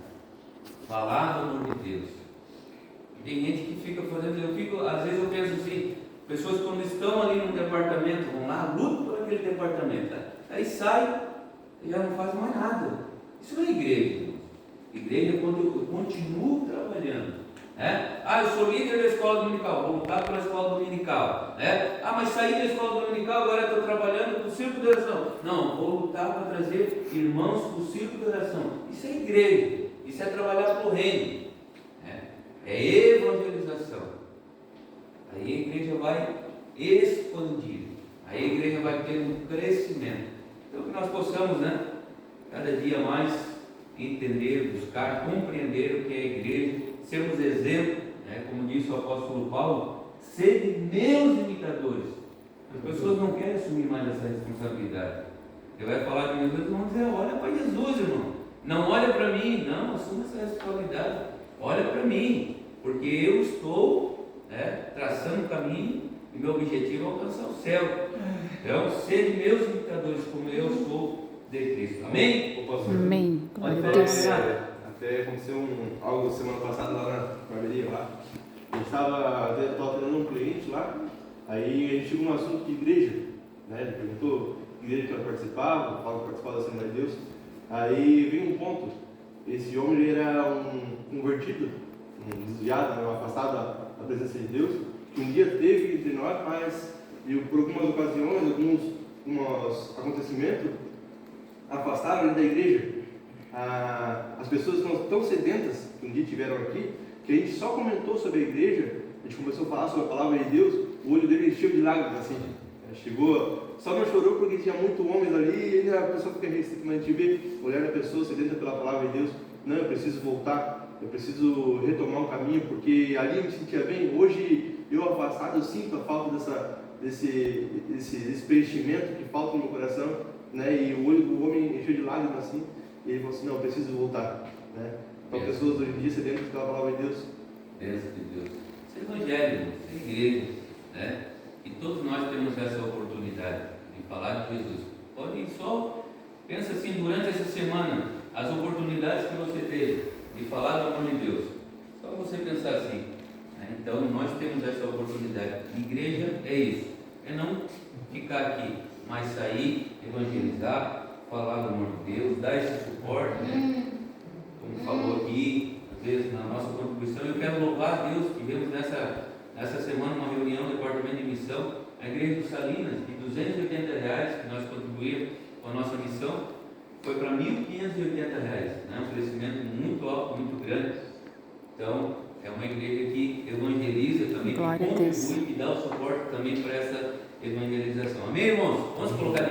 falar do amor de Deus. Tem gente que fica fazendo, às vezes eu penso assim, pessoas quando estão ali no departamento, vão lá, lutam por aquele departamento, aí sai e já não faz mais nada. Isso não é igreja. Igreja é quando eu continuo trabalhando. Eu sou líder da escola dominical, vou lutar pela escola dominical. Mas saí da escola dominical, agora estou trabalhando para o círculo de oração. Não, vou lutar para trazer irmãos para o círculo de oração. Isso é igreja, isso é trabalhar para o reino. É evangelização. Aí a igreja vai expandir, aí a igreja vai ter um crescimento. Então que nós possamos, cada dia mais entender, buscar, compreender o que é a igreja, sermos exemplo, como disse o apóstolo Paulo, sede meus imitadores. As pessoas não querem assumir mais essa responsabilidade. Ele vai falar que Jesus, vão dizer, olha para Jesus, irmão, não olha para mim, não, assuma essa responsabilidade. Olha para mim, porque eu estou traçando o caminho e meu objetivo é alcançar o céu. Então, sede meus imitadores, como eu sou de Cristo. Amém? Amém. Glória a Pode Deus. falar, até aconteceu algo semana passada lá na barbearia lá. A gente estava treinando um cliente lá, aí a gente chegou num assunto de igreja, Ele perguntou que igreja que ela participava, participava da Assembleia de Deus. Aí veio um ponto. Esse homem ele era um convertido, um desviado, um afastado da presença de Deus, que um dia teve entre nós, mas por algumas ocasiões, alguns acontecimentos, afastaram ele da igreja. As pessoas estão tão sedentas, que um dia tiveram aqui, que a gente só comentou sobre a igreja, a gente começou a falar sobre a palavra de Deus, o olho dele encheu de lágrimas assim. Chegou, só não chorou porque tinha muito homens ali, e ainda a pessoa fica restrita, mas a gente vê o olhar da pessoa sedenta pela palavra de Deus. Não, eu preciso voltar, eu preciso retomar o caminho, porque ali eu me sentia bem. Hoje, eu afastado, eu sinto a falta desse preenchimento que falta no meu coração, né? E o olho do homem encheu de lágrimas assim, e ele falou assim: não, eu preciso voltar, né? Então, pessoas hoje em dia sedentas pela palavra de Deus. Bênção de Deus. Isso é evangelho, isso é igreja, né? E todos nós temos essa oportunidade de falar de Jesus. Pode só, pensa assim, durante essa semana, as oportunidades que você teve de falar do amor de Deus. Só você pensar assim, né? Então nós temos essa oportunidade. Igreja é isso, é não ficar aqui, mas sair, evangelizar, falar do amor de Deus, dar esse suporte, né? Como falou aqui, às vezes na nossa contribuição. Eu quero louvar a Deus. Tivemos nessa semana uma reunião do Departamento de Missão, a Igreja do Salinas, de R$280 que nós contribuímos com a nossa missão, foi para R$1.580, né? Um crescimento muito alto, muito grande. Então, é uma igreja que evangeliza também, que contribui, que dá o suporte também para essa evangelização. Amém, irmãos? Vamos colocar